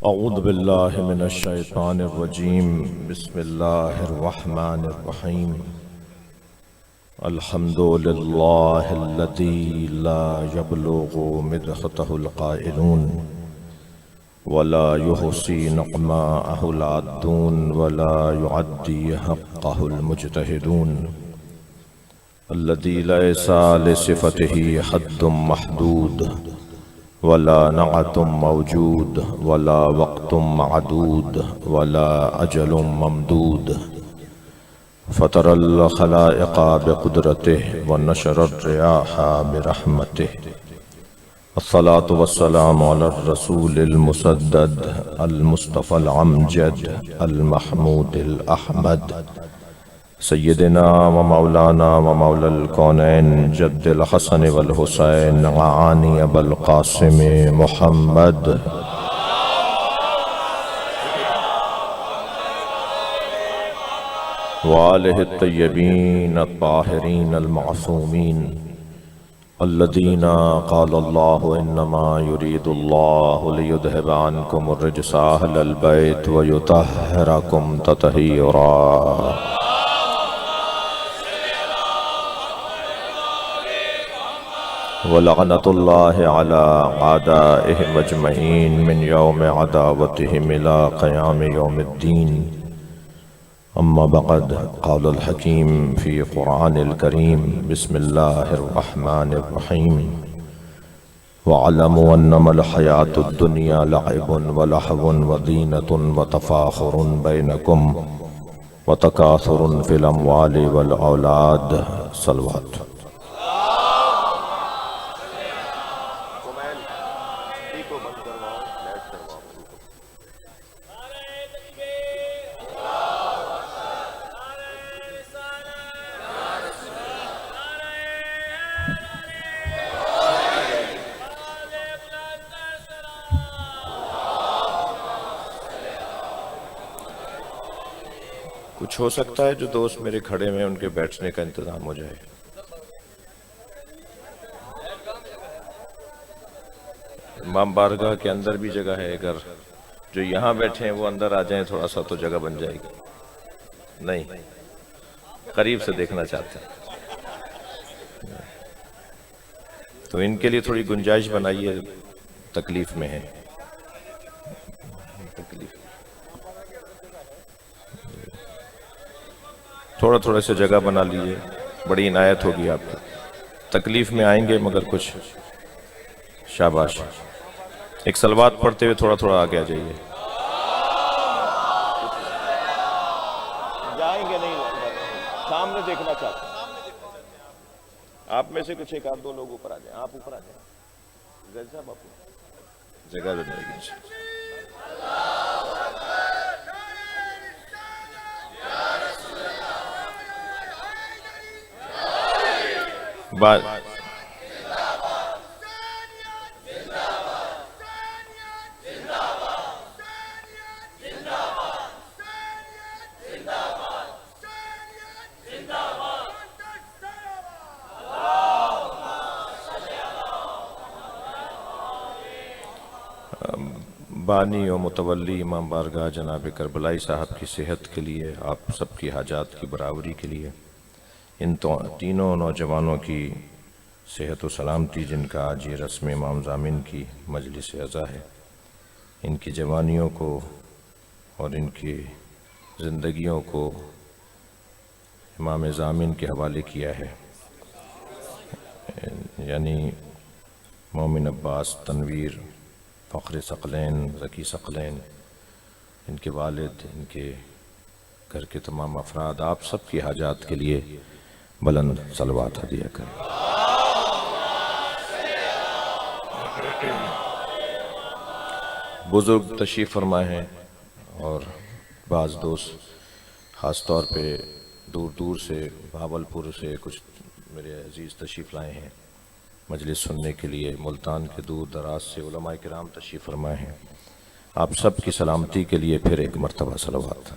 اعوذ باللہ من الشیطان الرجیم بسم اللہ الرحمن الرحیم الحمد للہ الذی لا یبلغ مدحتہ القائلون ولا یحصی نقماءہ العادون ولا یعدی حقہ المجتہدون الذی لیس لصفتہ حد محدود ولا نعت موجود ولا وقت معدود ولا أجل ممدود فطر الخلائق بقدرته ونشر الرياح برحمته الصلاة والسلام على الرسول المسدد المصطفى العمجد المحمود الأحمد سیدنا و مولانا و مولا الکونین جد الحسن والحسین عانی ابو القاسم محمد وآلہ الطیبین الطاہرین المعصومین الذین قال اللہ انما یرید اللہ لیذہب عنکم الرجس اہل البیت ویطہرکم تطہیرا وَلَعْنَةُ اللَّهِ عَلَىٰ أَعْدَائِهِمْ أَجْمَعِينَ مِنْ يَوْمِ عَدَاوَتِهِمْ إِلَىٰ قِيَامِ يَوْمِ الدِّينِ أما بعد قال الحكيم في قرآن الكريم بسم الله الرحمن الرحيم وَاعْلَمُوا أَنَّمَا الْحَيَاةُ الدُّنْيَا لَعِبٌ وَلَهْوٌ وَزِينَةٌ وَتَفَاخُرٌ بَيْنَكُمْ وَتَكَاثُرٌ فِي الْأَمْوَالِ وَالْأَوْلَادِ صلوات کچھ ہو سکتا ہے جو دوست میرے کھڑے میں ان کے بیٹھنے کا انتظام ہو جائے امام بارگاہ کے اندر بھی جگہ ہے، اگر جو یہاں بیٹھے ہیں وہ اندر آ جائیں تھوڑا سا تو جگہ بن جائے گی. نہیں، قریب سے دیکھنا چاہتے ہیں تو ان کے لیے تھوڑی گنجائش بنائیے، تکلیف میں ہے. تھوڑا تھوڑا سے جگہ بنا لیجئے، بڑی عنایت ہوگی آپ کی. تکلیف میں آئیں گے مگر کچھ شاباش. ایک صلوات پڑھتے ہوئے تھوڑا تھوڑا آگے آ جائیے. جائیں گے نہیں، سامنے دیکھنا چاہتے ہیں. آپ میں سے کچھ ایک آدھ دو لوگ اوپر آ جائیں. آپ اوپر آ جائیں. غیر صاحب آپ جگہ دے جائے گی. بانی و متولی امام بارگاہ جناب کربلائی صاحب کی صحت کے لیے، آپ سب کی حاجات کی برابری کے لیے، ان تینوں نوجوانوں کی صحت و سلامتی، جن کا آج یہ رسم امام ضامن کی مجلس عزا ہے، ان کی جوانیوں کو اور ان کی زندگیوں کو امام ضامن کے حوالے کیا ہے. یعنی مومن عباس، تنویر، فخر ثقلین، ذکی ثقلین، ان کے والد، ان کے گھر کے تمام افراد، آپ سب کی حاجات کے لیے بلند صلوات ہدیہ کریں. بزرگ تشریف فرمائے ہیں اور بعض دوست خاص طور پہ دور دور سے، بھاولپور سے کچھ میرے عزیز تشریف لائے ہیں مجلس سننے کے لیے. ملتان کے دور دراز سے علماء کرام تشریف فرمائے ہیں. آپ سب کی سلامتی کے لیے پھر ایک مرتبہ صلوات.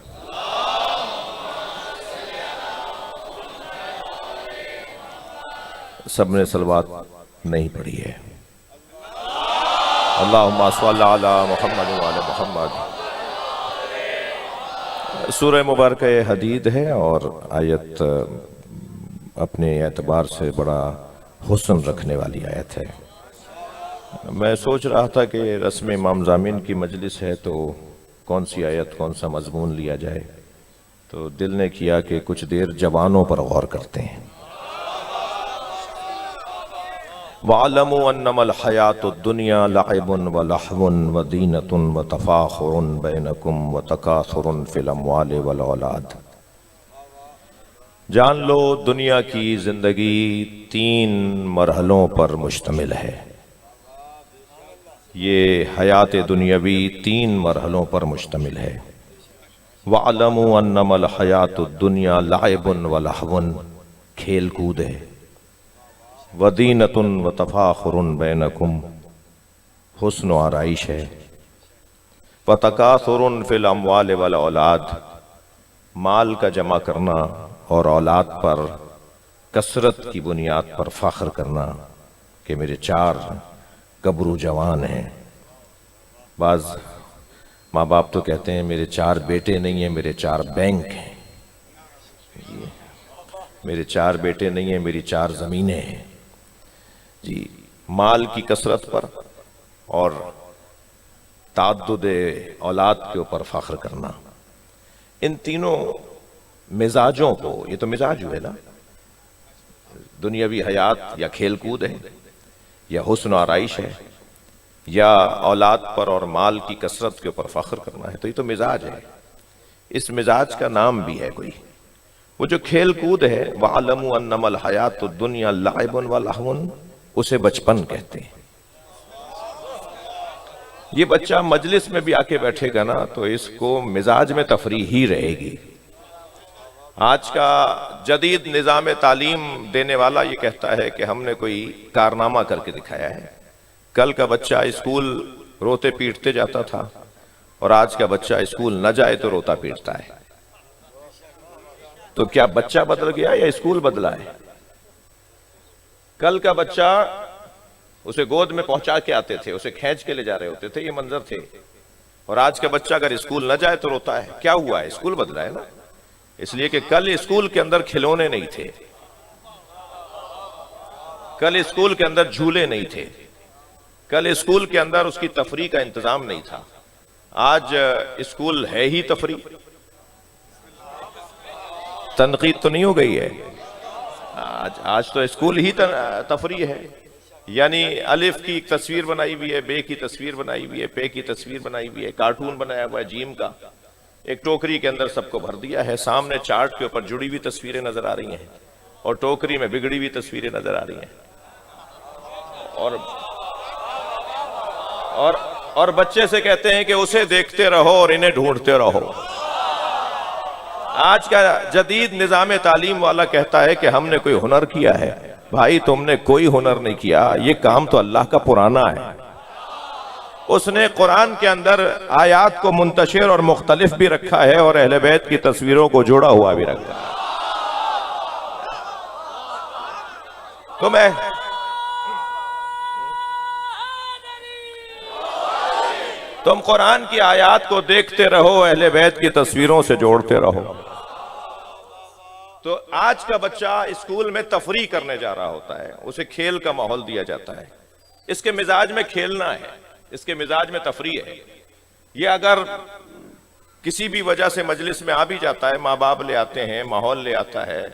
سب نے صلوات نہیں پڑھی ہے. اللہم صلی علی محمد وعلی محمد۔ سورہ مبارکہ حدید ہے اور آیت اپنے اعتبار سے بڑا حسن رکھنے والی آیت ہے۔ میں سوچ رہا تھا کہ رسم امام ضامن کی مجلس ہے تو کون سی آیت کون سا مضمون لیا جائے، تو دل نے کیا کہ کچھ دیر جوانوں پر غور کرتے ہیں۔ وَاعْلَمُوا أَنَّمَا الْحَيَاةُ الدُّنْيَا لَعِبٌ وَلَهْوٌ وَزِينَةٌ وَتَفَاخُرٌ بَيْنَكُمْ وَتَكَاثُرٌ فِي الْأَمْوَالِ وَالْأَوْلَادِ۔ جان لو دنیا کی زندگی 3 مرحلوں پر مشتمل ہے۔ یہ حیات دنیاوی 3 مرحلوں پر مشتمل ہے۔ وَاعْلَمُوا أَنَّمَا الْحَيَاةُ الدُّنْيَا لَعِبٌ وَلَهْوٌ کھیل کود ہے، وَدِینَةٌ وَتَفَاخُرٌ بَيْنَكُمْ حسن و آرائش ہے، وَتَكَاثُرٌ فِي الْأَمْوَالِ وَالْأَوْلَادِ مال کا جمع کرنا اور اولاد پر کثرت کی بنیاد پر فخر کرنا کہ میرے 4 گبرو جوان ہیں۔ بعض ماں باپ تو کہتے ہیں میرے 4 بیٹے نہیں ہیں، میرے 4 بینک ہیں، میرے 4 بیٹے نہیں ہیں، میری 4 زمینیں ہیں۔ جی مال کی کثرت پر اور تعدد اولاد کے اوپر فخر کرنا، ان تینوں مزاجوں کو، یہ تو مزاج ہوئے نا، دنیاوی حیات یا کھیل کود ہے یا حسن و آرائش ہے یا اولاد پر اور مال کی کثرت کے اوپر فخر کرنا ہے، تو یہ تو مزاج ہے۔ اس مزاج کا نام بھی ہے کوئی، وہ جو کھیل کود ہے وَعَلَمُوا أَنَّمَا الْحَيَاةُ الدُّنْيَا لَعِبٌ وَلَهْوٌ اسے بچپن کہتے ہیں۔ یہ بچہ مجلس میں بھی آ کے بیٹھے گا نا تو اس کو مزاج میں تفریح ہی رہے گی۔ آج کا جدید نظام تعلیم دینے والا یہ کہتا ہے کہ ہم نے کوئی کارنامہ کر کے دکھایا ہے۔ کل کا بچہ اسکول روتے پیٹتے جاتا تھا اور آج کا بچہ اسکول نہ جائے تو روتا پیٹتا ہے۔ تو کیا بچہ بدل گیا یا اسکول بدلا ہے؟ کل کا بچہ اسے گود میں پہنچا کے آتے تھے، اسے کھینچ کے لے جا رہے ہوتے تھے، یہ منظر تھے، اور آج کا بچہ اگر اسکول نہ جائے تو روتا ہے۔ کیا ہوا ہے؟ اسکول بدلا ہے نا، اس لیے کہ کل اسکول کے اندر کھلونے نہیں تھے، کل اسکول کے اندر جھولے نہیں تھے، کل اسکول کے اندر اس کی تفریح کا انتظام نہیں تھا۔ آج اسکول ہے ہی تفریح۔ تنقید تو نہیں ہو گئی ہے، آج تو اسکول ہی تفریح ہے، یعنی الف کی ایک تصویر بنائی ہوئی ہے، بے کی تصویر بنائی ہوئی ہے، پے کی تصویر بنائی ہوئی ہے، کارٹون بنایا ہوا ہے جیم کا، ایک ٹوکری کے اندر سب کو بھر دیا ہے، سامنے چارٹ کے اوپر جڑی ہوئی تصویریں نظر آ رہی ہیں اور ٹوکری میں بگڑی ہوئی تصویریں نظر آ رہی ہیں، اور بچے سے کہتے ہیں کہ اسے دیکھتے رہو اور انہیں ڈھونڈتے رہو۔ آج کا جدید نظام تعلیم والا کہتا ہے کہ ہم نے کوئی ہنر کیا ہے۔ بھائی تم نے کوئی ہنر نہیں کیا، یہ کام تو اللہ کا پرانا ہے۔ اس نے قرآن کے اندر آیات کو منتشر اور مختلف بھی رکھا ہے اور اہل بیت کی تصویروں کو جوڑا ہوا بھی رکھا ہے۔ تم قرآن کی آیات کو دیکھتے رہو، اہل بیت کی تصویروں سے جوڑتے رہو۔ تو آج کا بچہ اسکول میں تفریح کرنے جا رہا ہوتا ہے، اسے کھیل کا ماحول دیا جاتا ہے، اس کے مزاج میں کھیلنا ہے، اس کے مزاج میں تفریح ہے۔ یہ اگر کسی بھی وجہ سے مجلس میں آ بھی جاتا ہے، ماں باپ لے آتے ہیں، ماحول لے آتا ہے،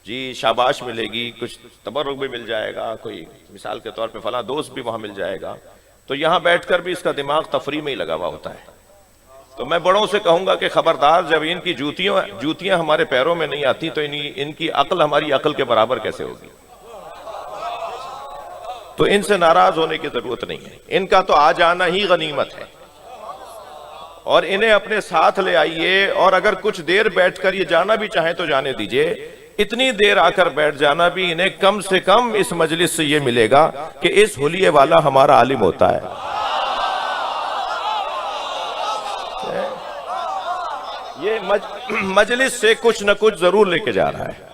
جی شاباش ملے گی، کچھ تبرک بھی مل جائے گا، کوئی مثال کے طور پہ فلاں دوست بھی وہاں مل جائے گا، تو یہاں بیٹھ کر بھی اس کا دماغ تفریح میں ہی لگا ہوا ہوتا ہے۔ تو میں بڑوں سے کہوں گا کہ خبردار، جب ان کی جوتیاں ہمارے پیروں میں نہیں آتی تو ان کی عقل ہماری عقل کے برابر کیسے ہوگی؟ تو ان سے ناراض ہونے کی ضرورت نہیں ہے، ان کا تو آ جانا ہی غنیمت ہے، اور انہیں اپنے ساتھ لے آئیے، اور اگر کچھ دیر بیٹھ کر یہ جانا بھی چاہیں تو جانے دیجئے۔ اتنی دیر آ کر بیٹھ جانا بھی انہیں کم سے کم اس مجلس سے یہ ملے گا کہ اس حلیے والا ہمارا عالم ہوتا ہے۔ یہ مجلس سے کچھ نہ کچھ ضرور لے کے جا رہا ہے،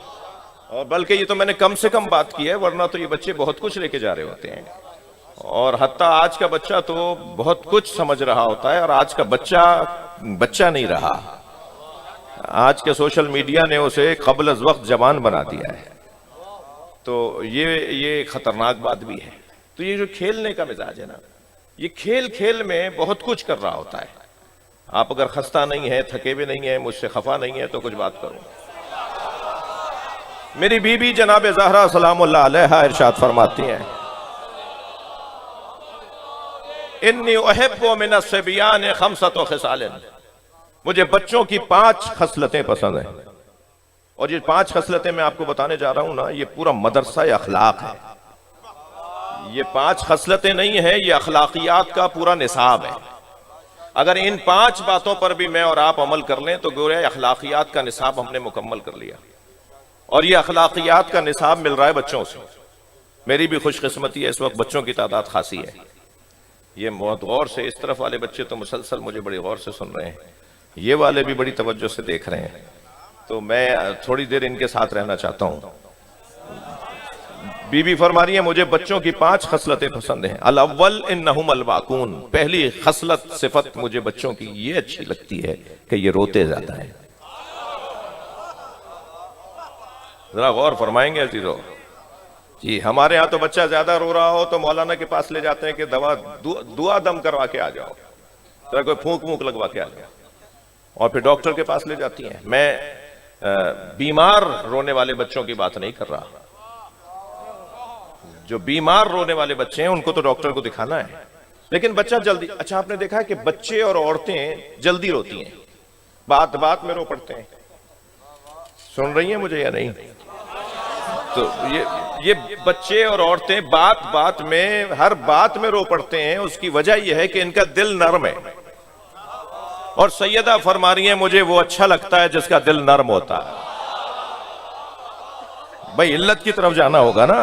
اور بلکہ یہ تو میں نے کم سے کم بات کی ہے، ورنہ تو یہ بچے بہت کچھ لے کے جا رہے ہوتے ہیں۔ اور حتیٰ آج کا بچہ تو بہت کچھ سمجھ رہا ہوتا ہے، اور آج کا بچہ نہیں رہا. آج کے سوشل میڈیا نے اسے قبل از وقت جوان بنا دیا ہے. تو یہ خطرناک بات بھی ہے. تو یہ جو کھیلنے کا مزاج ہے نا، یہ کھیل میں بہت کچھ کر رہا ہوتا ہے. آپ اگر خستہ نہیں ہے، تھکے بھی نہیں ہیں، مجھ سے خفا نہیں ہے تو کچھ بات کرو. میری بیوی جناب زہرا سلام اللہ علیہا ارشاد فرماتی ہیں، انی احب من الصبیان خمسۃ خصال، مجھے بچوں کی 5 خصلتیں پسند ہیں. اور یہ 5 خصلتیں میں آپ کو بتانے جا رہا ہوں نا، یہ پورا مدرسہ اخلاق ہے. یہ 5 خصلتیں نہیں ہیں، یہ اخلاقیات کا پورا نصاب ہے. اگر ان 5 باتوں پر بھی میں اور آپ عمل کر لیں تو گویا اخلاقیات کا نصاب ہم نے مکمل کر لیا. اور یہ اخلاقیات کا نصاب مل رہا ہے بچوں سے. میری بھی خوش قسمتی ہے، اس وقت بچوں کی تعداد خاصی ہے. یہ بہت غور سے، اس طرف والے بچے تو مسلسل مجھے بڑی غور سے سن رہے ہیں، یہ والے بھی بڑی توجہ سے دیکھ رہے ہیں. تو میں تھوڑی دیر ان کے ساتھ رہنا چاہتا ہوں. بی بی فرما رہی ہے مجھے بچوں کی 5 خصلتیں پسند ہیں. الاول انہم الباکون، پہلی خصلت صفت مجھے بچوں کی یہ اچھی لگتی ہے کہ یہ روتے زیادہ ہیں. ذرا غور فرمائیں گے عزیزو. جی ہمارے ہاں تو بچہ زیادہ رو رہا ہو تو مولانا کے پاس لے جاتے ہیں کہ دعا دم کروا کے آ جاؤ، ذرا کوئی پھونک لگوا کے آ جاؤ، اور پھر ڈاکٹر کے پاس لے جاتی ہیں. میں بیمار رونے والے بچوں کی بات نہیں کر رہا. جو بیمار رونے والے بچے ہیں ان کو تو ڈاکٹر کو دکھانا ہے. لیکن بچہ جلدی، اچھا آپ نے دیکھا ہے کہ بچے اور عورتیں جلدی روتی ہیں، بات میں رو پڑتے ہیں. سن رہی ہیں مجھے یا نہیں؟ تو یہ بچے اور عورتیں بات میں، ہر بات میں رو پڑتے ہیں. اس کی وجہ یہ ہے کہ ان کا دل نرم ہے. اور سیدہ فرما رہی ہیں مجھے وہ اچھا لگتا ہے جس کا دل نرم ہوتا ہے. بھئی علت کی طرف جانا ہوگا نا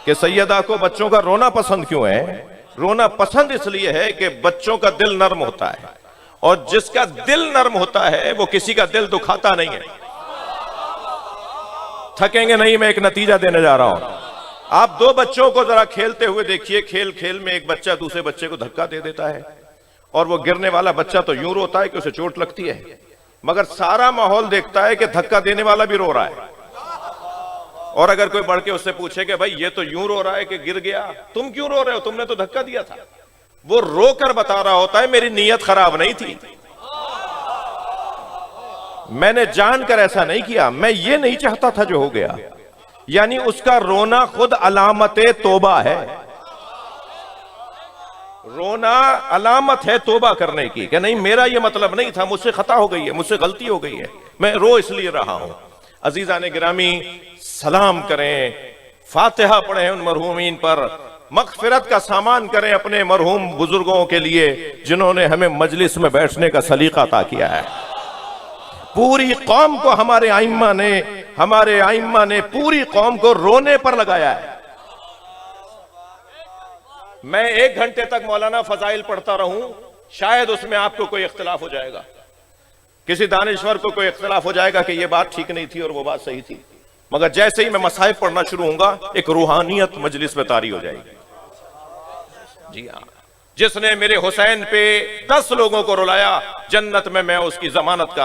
کہ سیدہ کو بچوں کا رونا پسند کیوں ہے. رونا پسند اس لیے ہے کہ بچوں کا دل نرم ہوتا ہے، اور جس کا دل نرم ہوتا ہے وہ کسی کا دل دکھاتا نہیں ہے. تھکیں گے نہیں، میں ایک نتیجہ دینے جا رہا ہوں. آپ 2 بچوں کو ذرا کھیلتے ہوئے دیکھیے. کھیل میں ایک بچہ دوسرے بچے کو دھکا دے دیتا ہے، اور وہ گرنے والا بچہ تو یوں روتا ہے کہ اسے چوٹ لگتی ہے، مگر سارا ماحول دیکھتا ہے کہ دھکا دینے والا بھی رو رہا ہے. اور اگر کوئی بڑھ کے اس سے پوچھے کہ بھائی یہ تو یوں رو رہا ہے کہ گر گیا، تم کیوں رو رہے ہو، تم نے تو دھکا دیا تھا، وہ رو کر بتا رہا ہوتا ہے میری نیت خراب نہیں تھی، میں نے جان کر ایسا نہیں کیا، میں یہ نہیں چاہتا تھا جو ہو گیا. یعنی اس کا رونا خود علامت توبہ ہے. رونا علامت ہے توبہ کرنے کی کہ نہیں میرا یہ مطلب نہیں تھا، مجھ سے خطا ہو گئی ہے، مجھ سے غلطی ہو گئی ہے، میں رو اس لیے رہا ہوں. عزیزان گرامی سلام کریں، فاتحہ پڑھیں ان مرحومین پر، مغفرت کا سامان کریں اپنے مرحوم بزرگوں کے لیے جنہوں نے ہمیں مجلس میں بیٹھنے کا سلیقہ عطا کیا ہے. پوری قوم کو ہمارے ائمہ نے پوری قوم کو رونے پر لگایا ہے. میں 1 گھنٹے تک مولانا فضائل پڑھتا رہوں، شاید اس میں آپ کو کوئی اختلاف ہو جائے گا، کسی دانشور کو کوئی اختلاف ہو جائے گا کہ یہ بات ٹھیک نہیں تھی اور وہ بات صحیح تھی. مگر جیسے ہی میں مصائب پڑھنا شروع ہوں گا ایک روحانیت مجلس میں طاری ہو جائے گی. جی ہاں، جس نے میرے حسین پہ 10 لوگوں کو رلایا، جنت میں اس کی ضمانت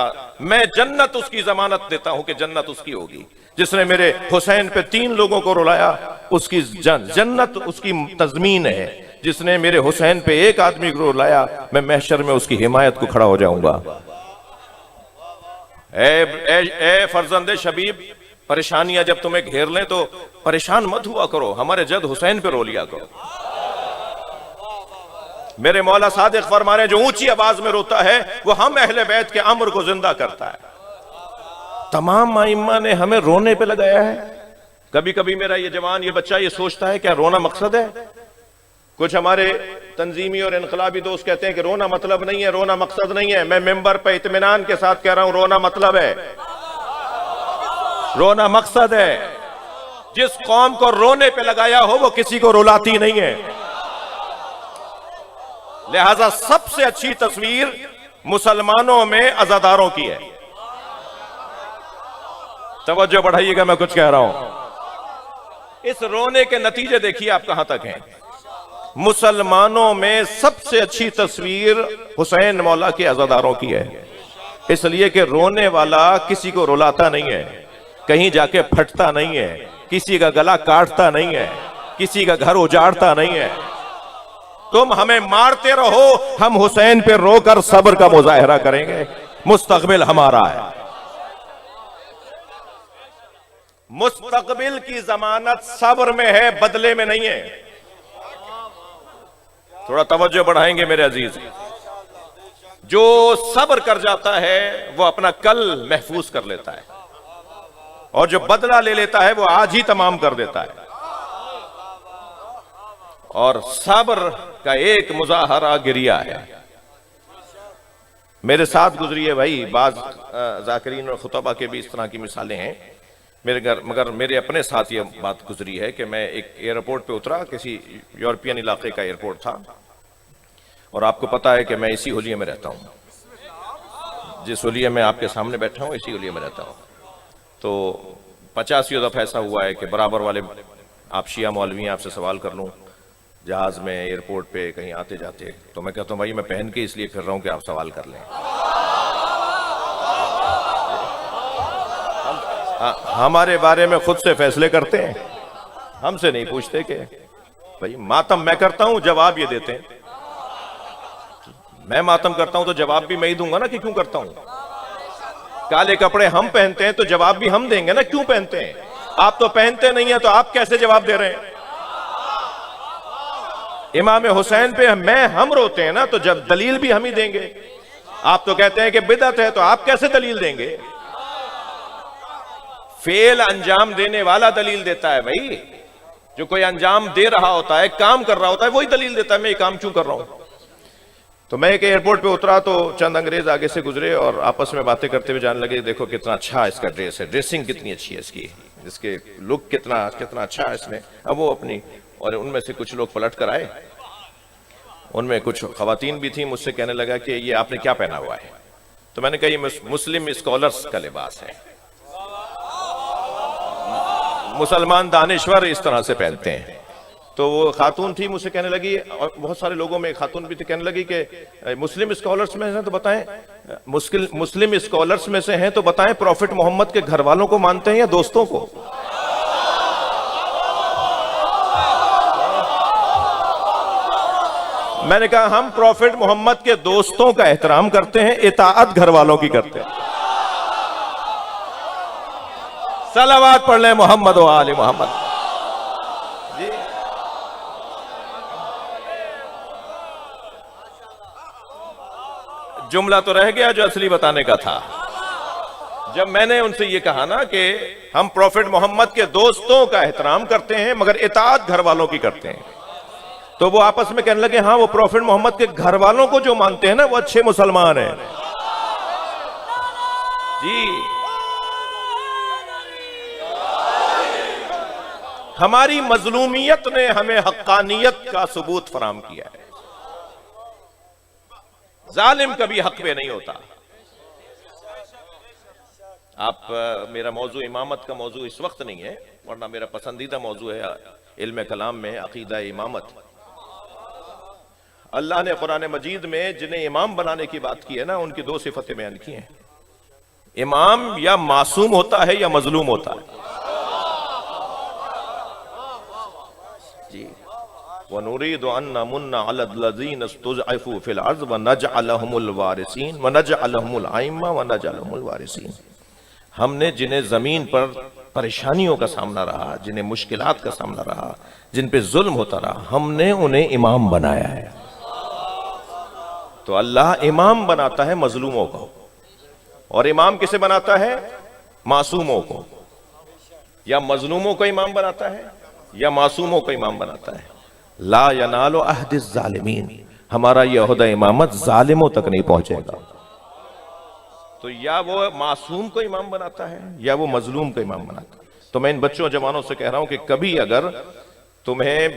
جنت اس کی ضمانت دیتا ہوں کہ جنت اس کی ہوگی. جس نے میرے حسین پہ 3 لوگوں کو رلایا، اس کی جنت اس کی تضمین ہے. جس نے میرے حسین پہ 1 آدمی کو رلایا، میں محشر میں اس کی حمایت کو کھڑا ہو جاؤں گا. اے فرزند شبیب، پریشانیاں جب تمہیں گھیر لیں تو پریشان مت ہوا کرو، ہمارے جد حسین پہ رو لیا کرو. میرے مولا صادق فرما رہے ہیں جو اونچی آواز میں روتا ہے وہ ہم اہل بیت کے امر کو زندہ کرتا ہے. تمام ائمہ نے ہمیں رونے پہ لگایا ہے. کبھی کبھی میرا یہ جوان، یہ بچہ یہ سوچتا ہے کیا رونا مقصد ہے؟ کچھ ہمارے تنظیمی اور انقلابی دوست کہتے ہیں کہ رونا مطلب نہیں ہے، رونا مقصد نہیں ہے. میں ممبر پہ اطمینان کے ساتھ کہہ رہا ہوں رونا مطلب ہے، رونا مقصد ہے. جس قوم کو رونے پہ لگایا ہو وہ کسی کو رلاتی نہیں ہے. لہذا سب سے اچھی تصویر مسلمانوں میں عزاداروں کی ہے. توجہ بڑھائیے گا، میں کچھ کہہ رہا ہوں. اس رونے کے نتیجے دیکھیے آپ کہاں تک ہیں. مسلمانوں میں سب سے اچھی تصویر حسین مولا کے عزاداروں کی ہے، اس لیے کہ رونے والا کسی کو رلاتا نہیں ہے، کہیں جا کے پھٹتا نہیں ہے، کسی کا گلا کاٹتا نہیں ہے، کسی کا گھر اجاڑتا نہیں ہے۔ تم ہمیں مارتے رہو، ہم حسین پہ رو کر صبر کا مظاہرہ کریں گے، مستقبل ہمارا ہے۔ مستقبل کی ضمانت صبر میں ہے، بدلے میں نہیں ہے۔ تھوڑا توجہ بڑھائیں گے میرے عزیز۔ جو صبر کر جاتا ہے وہ اپنا کل محفوظ کر لیتا ہے، اور جو بدلہ لے لیتا ہے وہ آج ہی تمام کر دیتا ہے۔ اور صبر کا ایک مظاہرہ گریہ ہے۔ میرے ساتھ گزری ہے بھائی، بعض ذاکرین اور خطبہ کے بھی اس طرح کی مثالیں ہیں مگر میرے اپنے ساتھ یہ بات گزری ہے کہ میں ایک ایئرپورٹ پہ اترا، کسی یورپین علاقے کا ایئرپورٹ تھا، اور آپ کو پتا ہے کہ میں اسی حلیے میں رہتا ہوں، جس حلیے میں آپ کے سامنے بیٹھا ہوں اسی حلیے میں رہتا ہوں۔ تو 50 دفعہ ایسا ہوا ہے کہ برابر والے آپ شیعہ مولوی ہیں، آپ سے سوال کر لوں جہاز میں، ایئرپورٹ پہ، کہیں آتے جاتے، تو میں کہتا ہوں بھائی میں پہن کے اس لیے پھر رہا ہوں کہ آپ سوال کر لیں۔ ہمارے بارے میں خود سے فیصلے کرتے ہیں، ہم سے نہیں پوچھتے کہ بھائی ماتم میں کرتا ہوں، جواب یہ دیتے ہیں۔ میں ماتم کرتا ہوں تو جواب بھی میں ہی دوں گا نا کہ کیوں کرتا ہوں۔ کالے کپڑے ہم پہنتے ہیں تو جواب بھی ہم دیں گے نا کیوں پہنتے ہیں۔ آپ تو پہنتے نہیں ہیں تو آپ کیسے جواب دے رہے ہیں؟ امام حسین پہ ہم روتے ہیں نا تو جب دلیل بھی ہم ہی دیں گے۔ آپ تو کہتے ہیں کہ بدعت ہے تو آپ کیسے دلیل دیں گے؟ فعل انجام دینے والا دلیل دیتا ہے بھائی، جو کوئی انجام دے رہا ہوتا ہے، کام کر رہا ہوتا ہے، وہی دلیل دیتا ہے میں یہ کام کیوں کر رہا ہوں۔ تو میں ایک ایئرپورٹ پہ اترا تو چند انگریز آگے سے گزرے اور آپس میں باتیں کرتے ہوئے جانے لگے، دیکھو کتنا اچھا اس کا ڈریس ہے، ڈریسنگ کتنی اچھی ہے اس کے لک کتنا اچھا ہے اس میں۔ اب وہ اپنی، اور ان میں سے کچھ لوگ پلٹ کر آئے، ان میں کچھ خواتین بھی تھیں، مجھ سے کہنے لگا کہ یہ آپ نے کیا پہنا ہوا ہے؟ تو میں نے کہا یہ مسلم اسکالرز کا لباس ہے، مسلمان دانشور اس طرح سے پہنتے ہیں۔ تو وہ خاتون تھی، مجھ سے کہنے لگی، اور بہت سارے لوگوں میں خاتون بھی تھی، کہنے لگی کہ مسلم اسکالرز میں ہیں تو بتائیں، مسلم اسکالرز میں سے ہیں تو بتائیں پروفٹ محمد کے گھر والوں کو مانتے ہیں یا دوستوں کو؟ میں نے کہا ہم پروفٹ محمد کے دوستوں کا احترام کرتے ہیں، اطاعت گھر والوں کی کرتے ہیں۔ صلوات پڑھ لیں محمد و آل محمد۔ جی جملہ تو رہ گیا جو اصلی بتانے کا تھا۔ جب میں نے ان سے یہ کہا نا کہ ہم پروفٹ محمد کے دوستوں کا احترام کرتے ہیں مگر اطاعت گھر والوں کی کرتے ہیں، تو وہ آپس میں کہنے لگے ہاں وہ پروفٹ محمد کے گھر والوں کو جو مانتے ہیں نا وہ اچھے مسلمان ہیں۔ جی ہماری مظلومیت نے ہمیں حقانیت کا ثبوت فراہم کیا ہے۔ ظالم کبھی حق پہ نہیں ہوتا۔ آپ میرا موضوع امامت کا موضوع اس وقت نہیں ہے، ورنہ میرا پسندیدہ موضوع ہے علم کلام میں عقیدہ امامت۔ اللہ نے قرآن مجید میں جنہیں امام بنانے کی بات کی ہے نا، ان کی دو صفتیں بیان کی ہیں، امام یا معصوم ہوتا ہے یا مظلوم ہوتا ہے۔ جی وَنُرِيدُ أَن نَّمُنَّ عَلَى الَّذِينَ اسْتُضْعِفُوا فِي الْأَرْضِ وَنَجْعَلَهُمُ الْوَارِثِينَ وَنَجْعَلَهُمُ الْأَئِمَّةَ وَنَجْعَلَهُمُ الْوَارِثِينَ۔ ہم نے جنہیں زمین پر پریشانیوں کا سامنا رہا، جنہیں مشکلات کا سامنا رہا، جن پہ ظلم ہوتا رہا، ہم نے انہیں امام بنایا ہے۔ تو اللہ امام بناتا ہے مظلوموں کو، اور امام کسے بناتا ہے؟ معصوموں کو۔ یا مظلوموں کو امام بناتا ہے یا معصوموں کو امام بناتا ہے۔ لا ینال عہد الظالمین، ہمارا یہ عہدہ امامت ظالموں تک نہیں پہنچے گا۔ تو یا وہ معصوم کو امام بناتا ہے یا وہ مظلوم کو امام بناتا ہے۔ تو میں ان بچوں جوانوں سے کہہ رہا ہوں کہ کبھی اگر تمہیں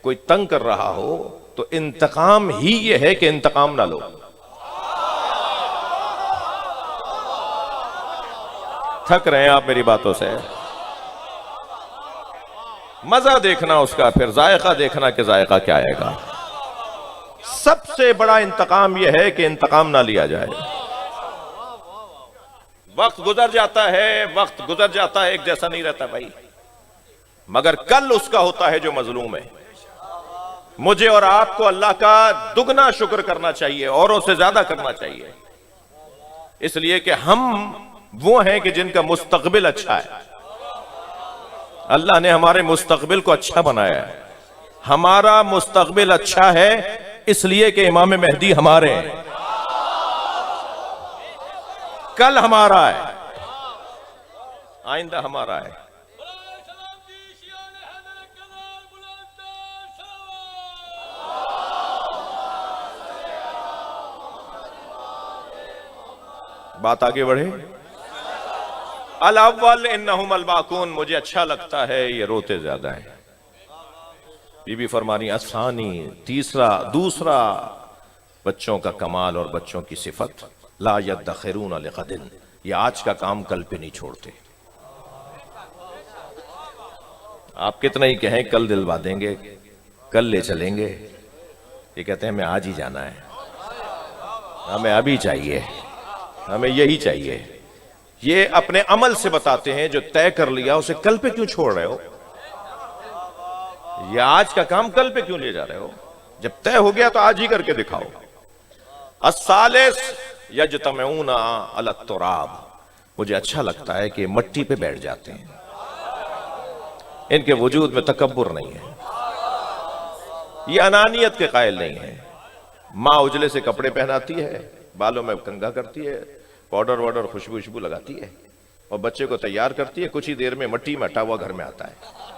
کوئی تنگ کر رہا ہو تو انتقام ہی یہ ہے کہ انتقام نہ لو۔ تھک رہے ہیں آپ میری باتوں سے؟ مزہ دیکھنا اس کا، پھر ذائقہ دیکھنا کہ ذائقہ کیا آئے گا۔ سب سے بڑا انتقام یہ ہے کہ انتقام نہ لیا جائے. وقت گزر جاتا ہے ایک جیسا نہیں رہتا بھائی، مگر کل اس کا ہوتا ہے جو مظلوم ہے. مجھے اور آپ کو اللہ کا دگنا شکر کرنا چاہیے، اوروں سے زیادہ کرنا چاہیے، اس لیے کہ ہم وہ ہیں کہ جن کا مستقبل اچھا ہے. اللہ نے ہمارے مستقبل کو اچھا بنایا ہے. ہمارا مستقبل اچھا ہے اس لیے کہ امام مہدی ہمارے ہیں، کل ہمارا ہے، آئندہ ہمارا ہے. بات آگے بڑھے. الاول انہم الباکون، مجھے اچھا لگتا ہے یہ روتے زیادہ ہیں. بی بی فرمانی الثانی، دوسرا بچوں کا کمال اور بچوں کی صفت، لا یدخرون لغد، یہ آج کا کام کل پہ نہیں چھوڑتے. آپ کتنا ہی کہیں کل دلوا دیں گے، کل لے چلیں گے، یہ کہتے ہیں ہمیں آج ہی جانا ہے، ہمیں ابھی چاہیے، ہمیں یہی چاہیے. یہ اپنے عمل سے بتاتے ہیں جو طے کر لیا اسے کل پہ کیوں چھوڑ رہے ہو؟ یہ آج کا کام کل پہ کیوں لے جا رہے ہو؟ جب طے ہو گیا تو آج ہی کر کے دکھاؤ. الثالث یجتمعون علی التراب، مجھے اچھا لگتا ہے کہ مٹی پہ بیٹھ جاتے ہیں، ان کے وجود میں تکبر نہیں ہے، یہ انانیت کے قائل نہیں ہے. ماں اجلے سے کپڑے پہناتی ہے، بالوں میں کنگھا کرتی ہے، پاؤڈر وارڈر خوشبو لگاتی ہے، اور بچے کو تیار کرتی ہے، کچھ ہی دیر میں مٹی میں ہٹا ہوا گھر میں آتا ہے.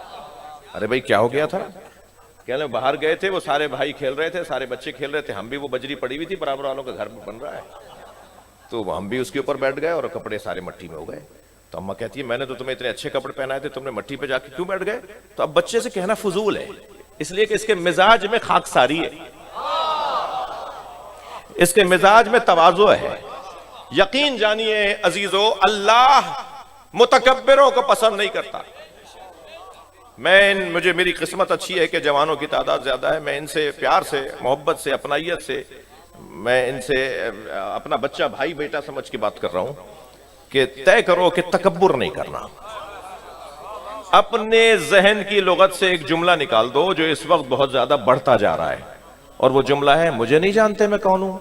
ارے بھائی کیا ہو گیا تھا؟ کہنے باہر گئے تھے، وہ سارے بھائی کھیل رہے تھے، سارے بچے کھیل رہے تھے، ہم بھی، وہ بجری پڑی ہوئی تھی برابر والوں کا گھر بن رہا ہے، تو ہم بھی اس کے اوپر بیٹھ گئے اور کپڑے سارے مٹی میں ہو گئے. تو اماں کہتی ہے میں نے تو تمہیں اتنے اچھے کپڑے پہنائے تھے، تم نے مٹی پہ جا کے کیوں بیٹھ گئے؟ تو اب بچے سے کہنا فضول ہے، اس لیے کہ اس کے مزاج میں خاکساری ہے، اس کے مزاج میں تواضع ہے. یقین جانیے عزیزو، اللہ متکبروں کو پسند نہیں کرتا. مجھے میری قسمت اچھی ہے کہ جوانوں کی تعداد زیادہ ہے، میں ان سے پیار سے، محبت سے، اپنائیت سے، میں ان سے اپنا بچہ بھائی بیٹا سمجھ کے بات کر رہا ہوں کہ طے کرو کہ تکبر نہیں کرنا. اپنے ذہن کی لغت سے ایک جملہ نکال دو جو اس وقت بہت زیادہ بڑھتا جا رہا ہے، اور وہ جملہ ہے مجھے نہیں جانتے میں کون ہوں.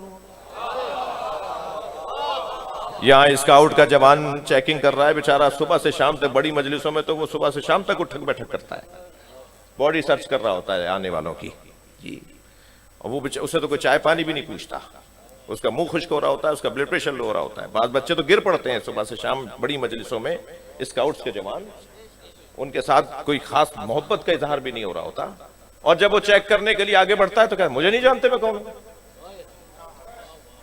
یہاں اسکاؤٹ کا جوان چیکنگ کر رہا ہے بیچارہ، صبح سے شام تک، بڑی مجلسوں میں تو وہ صبح سے شام تک اٹھک بیٹھک کرتا ہے، باڈی سرچ کر رہا ہوتا ہے آنے والوں کی جی، اور وہ اسے تو کوئی چائے پانی بھی نہیں پوچھتا، اس کا منہ خشک ہو رہا ہوتا ہے، اس کا بلڈ پریشر لو ہو رہا ہوتا ہے. بعض بچے تو گر پڑتے ہیں صبح سے شام بڑی مجلسوں میں، اسکاؤٹس کے جوان، ان کے ساتھ کوئی خاص محبت کا اظہار بھی نہیں ہو رہا ہوتا، اور جب وہ چیک کرنے کے لیے آگے بڑھتا ہے تو کہتا ہے مجھے نہیں جانتے میں کون ہوں.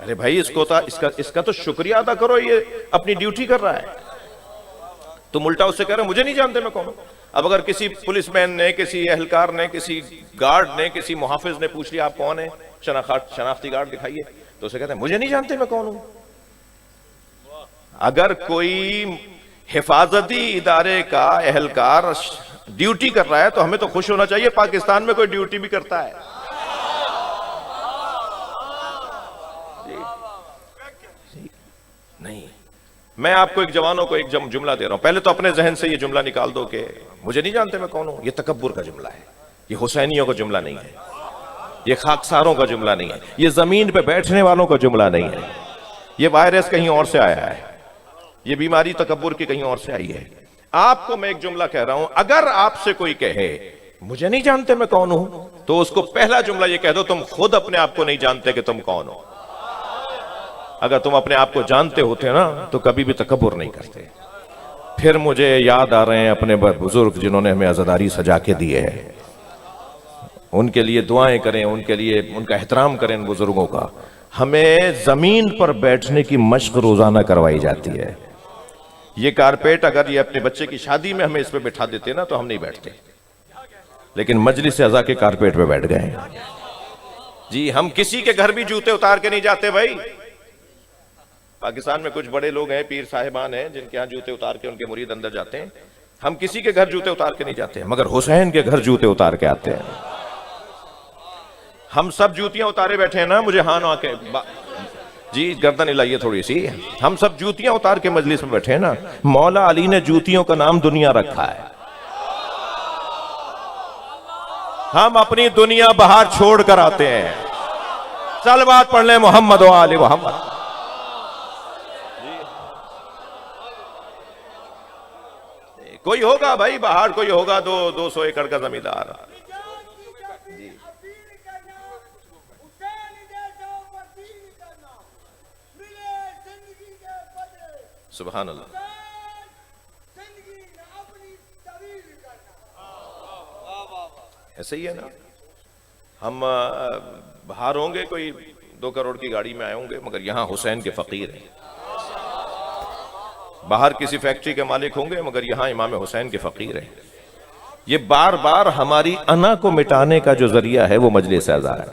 ارے بھائی اس کا تو شکریہ ادا کرو، یہ اپنی ڈیوٹی کر رہا ہے، تم الٹا اس سے کہہ رہے ہو مجھے نہیں جانتے میں کون ہوں. اب اگر کسی پولیس مین نے، کسی اہلکار نے، کسی گارڈ نے، کسی محافظ نے پوچھ لیا آپ کون ہیں، شناختی کارڈ دکھائیے، تو اسے کہتے ہیں مجھے نہیں جانتے میں کون ہوں. اگر کوئی حفاظتی ادارے کا اہلکار ڈیوٹی کر رہا ہے تو ہمیں تو خوش ہونا چاہیے پاکستان میں کوئی ڈیوٹی بھی کرتا ہے. نہیں، میں آپ کو جوانوں کو ایک جملہ دے رہا ہوں، پہلے تو اپنے ذہن سے یہ جملہ نکال دو کہ مجھے نہیں جانتے میں کون ہوں. یہ تکبر کا جملہ ہے، یہ حسینیوں کا جملہ نہیں ہے، یہ خاکساروں کا جملہ نہیں ہے، یہ زمین پہ بیٹھنے والوں کا جملہ نہیں ہے. یہ وائرس کہیں اور سے آیا ہے، یہ بیماری تکبر کی کہیں اور سے آئی ہے. آپ کو میں ایک جملہ کہہ رہا ہوں، اگر آپ سے کوئی کہے مجھے نہیں جانتے میں کون ہوں، تو اس کو پہلا جملہ یہ کہہ دو تم خود اپنے آپ کو نہیں جانتے کہ تم کون ہو. اگر تم اپنے آپ کو جانتے ہوتے نا تو کبھی بھی تکبر نہیں کرتے. پھر مجھے یاد آ رہے ہیں اپنے بزرگ جنہوں نے ہمیں عزاداری سجا کے دیے ہیں، ان کے لیے دعائیں کریں، ان کے لیے ان کا احترام کریں ان بزرگوں کا. ہمیں زمین پر بیٹھنے کی مشق روزانہ کروائی جاتی ہے. یہ کارپیٹ اگر یہ اپنے بچے کی شادی میں ہمیں اس پہ بٹھا دیتے نا تو ہم نہیں بیٹھتے، لیکن مجلس عزا کے کارپیٹ پہ بیٹھ گئے. جی ہم کسی کے گھر بھی جوتے اتار کے نہیں جاتے بھائی. پاکستان میں کچھ بڑے لوگ ہیں، پیر صاحبان ہیں، جن کے ہاں جوتے اتار کے ان کے مرید اندر جاتے ہیں. ہم کسی کے گھر جوتے اتار کے نہیں جاتے، مگر حسین کے گھر جوتے اتار کے آتے ہیں. ہم سب جوتیاں اتارے بیٹھے ہیں نا، مجھے ہاں نہ کے جی گردن ہلائیے تھوڑی سی، ہم سب جوتیاں اتار کے مجلس میں بیٹھے ہیں نا، مولا علی نے جوتیوں کا نام دنیا رکھا ہے، ہم اپنی دنیا باہر چھوڑ کر آتے ہیں۔ صلوات پڑھ لیں محمد و آل محمد۔ کوئی ہوگا بھائی باہر، کوئی ہوگا 200 ایکڑ کا زمیندار، سبحان اللہ۔ ایسے ہی ہے نا، ہم باہر ہوں گے کوئی 2 کروڑ کی گاڑی میں آئے ہوں گے، مگر یہاں حسین کے فقیر ہیں۔ باہر کسی فیکٹری کے مالک ہوں گے، مگر یہاں امام حسین کے فقیر ہیں۔ یہ بار بار ہماری انا کو مٹانے کا جو ذریعہ ہے وہ مجلس اعزا ہے۔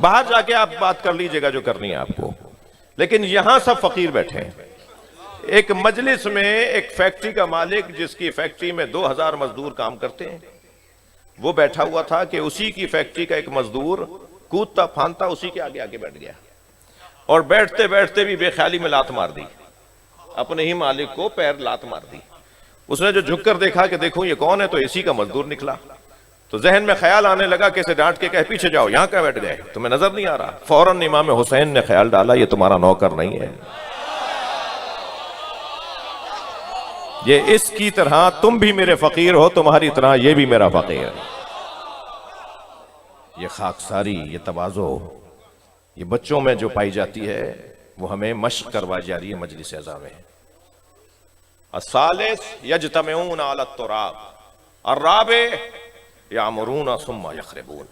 باہر جا کے آپ بات کر لیجئے گا جو کرنی ہے آپ کو، لیکن یہاں سب فقیر بیٹھے ہیں۔ ایک مجلس میں ایک فیکٹری کا مالک جس کی فیکٹری میں 2000 مزدور کام کرتے ہیں، وہ بیٹھا ہوا تھا کہ اسی کی فیکٹری کا ایک مزدور کودتا پھاندتا اسی کے آگے آگے بیٹھ گیا، اور بیٹھتے بیٹھتے بھی بے خیالی میں لات مار دی، اپنے ہی مالک کو پیر لات مار دی۔ اس نے جو جھک کر دیکھا کہ دیکھوں یہ کون ہے، تو اسی کا مزدور نکلا، تو ذہن میں خیال آنے لگا کہ اسے ڈانٹ کے کہے پیچھے جاؤ، یہاں کیا بیٹھ گئے، تمہیں نظر نہیں آ رہا؟ فوراً امام حسین نے خیال ڈالا یہ تمہارا نوکر نہیں ہے، یہ اس کی طرح تم بھی میرے فقیر ہو، تمہاری طرح یہ بھی میرا فقیر ہے۔ یہ خاکساری، یہ تواضع، یہ بچوں میں جو پائی جاتی ہے وہ ہمیں مشق کروائی جا رہی ہے مجلس اعزا میں۔ الثالث یجتمعون علی التراب، الرابع یعمرون ثم یخربون۔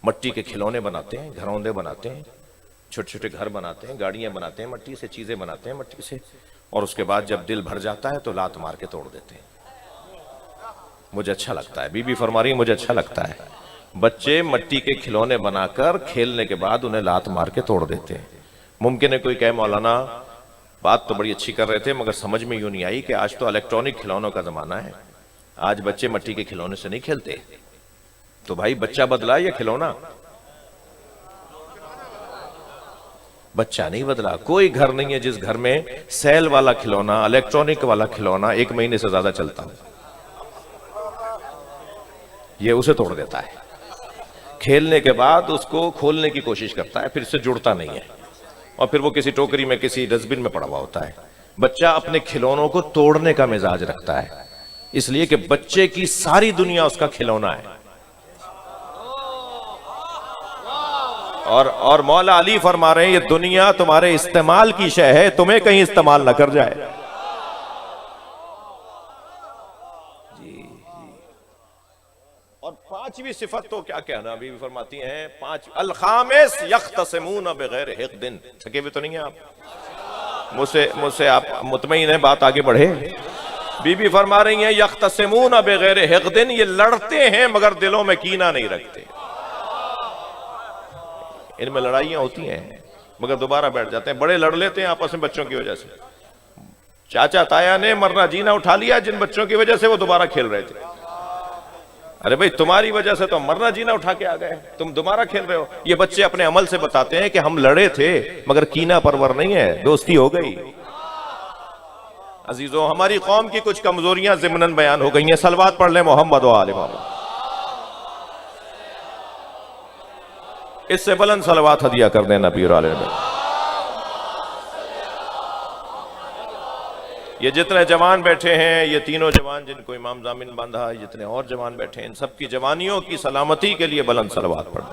مٹی کے کھلونے بناتے ہیں، گھروندے بناتے ہیں، چھوٹے چھوٹے گھر بناتے ہیں، گاڑیاں بناتے ہیں مٹی سے، چیزیں بناتے ہیں مٹی سے، اور اس کے بعد جب دل بھر جاتا ہے تو لات مار کے توڑ دیتے ہیں۔ مجھے اچھا لگتا ہے، بی بی فرما رہی ہے مجھے اچھا لگتا ہے، بچے مٹی کے کھلونے بنا کر کھیلنے کے بعد انہیں لات مار کے توڑ دیتے ہیں۔ ممکن ہے کوئی کہے مولانا بات تو بڑی اچھی کر رہے تھے مگر سمجھ میں یوں نہیں آئی کہ آج تو الیکٹرانک کھلونوں کا زمانہ ہے، آج بچے مٹی کے کھلونے سے نہیں کھیلتے۔ تو بھائی بچہ بدلا یا کھلونا؟ بچہ نہیں بدلا۔ کوئی گھر نہیں ہے جس گھر میں سیل والا کھلونا، الیکٹرانک والا کھلونا 1 مہینے سے زیادہ چلتا ہو، یہ اسے توڑ دیتا ہے، کھیلنے کے بعد اس کو کھولنے کی کوشش کرتا ہے، پھر اس سے جڑتا نہیں ہے، اور پھر وہ کسی ٹوکری میں کسی ڈسٹ بن میں پڑا ہوا ہوتا ہے۔ بچہ اپنے کھلونوں کو توڑنے کا مزاج رکھتا ہے، اس لیے کہ بچے کی ساری دنیا اس کا کھلونا ہے۔ اور مولا علی فرما رہے ہیں یہ دنیا تمہارے استعمال کی شے ہے، تمہیں کہیں استعمال نہ کر جائے۔ اور 5ویں صفت تو کیا کہنا، ابھی بھی فرماتی ہیں 5 الخامس یختصمون بغیر حقد۔ تھکے ہوئے تو نہیں ہیں آپ؟ مجھ سے آپ مطمئن ہیں بات آگے بڑھے؟ بی بی فرما رہی ہیں یختصمون بغیر حقد، یہ لڑتے ہیں مگر دلوں میں کینہ نہیں رکھتے۔ ان میں لڑائیاں ہوتی ہیں مگر دوبارہ بیٹھ جاتے ہیں، بڑے لڑ لیتے ہیں آپس میں بچوں کی وجہ سے۔ چاچا تایا نے مرنا جینا اٹھا لیا جن بچوں کی وجہ سے وہ دوبارہ کھیل رہے تھے۔ ارے بھئی تمہاری وجہ سے تو مرنا جینا اٹھا کے آ گئے، تم دوبارہ کھیل رہے ہو۔ یہ بچے اپنے عمل سے بتاتے ہیں کہ ہم لڑے تھے مگر کینہ پرور نہیں ہے، دوستی ہو گئی۔ عزیزوں ہماری قوم کی کچھ کمزوریاں ضمناً بیان ہو گئی ہیں، صلوات پڑھ لیں محمد و آل محمد۔ اس سے بلند صلوات ہدیہ کر دیں نبی اور آل نبی۔ یہ جتنے جوان بیٹھے ہیں، یہ تینوں جوان جن کو امام ضامن باندھا، جتنے اور جوان بیٹھے ہیں، ان سب کی جوانیوں کی سلامتی کے لیے بلند صلوات پڑھ دیں۔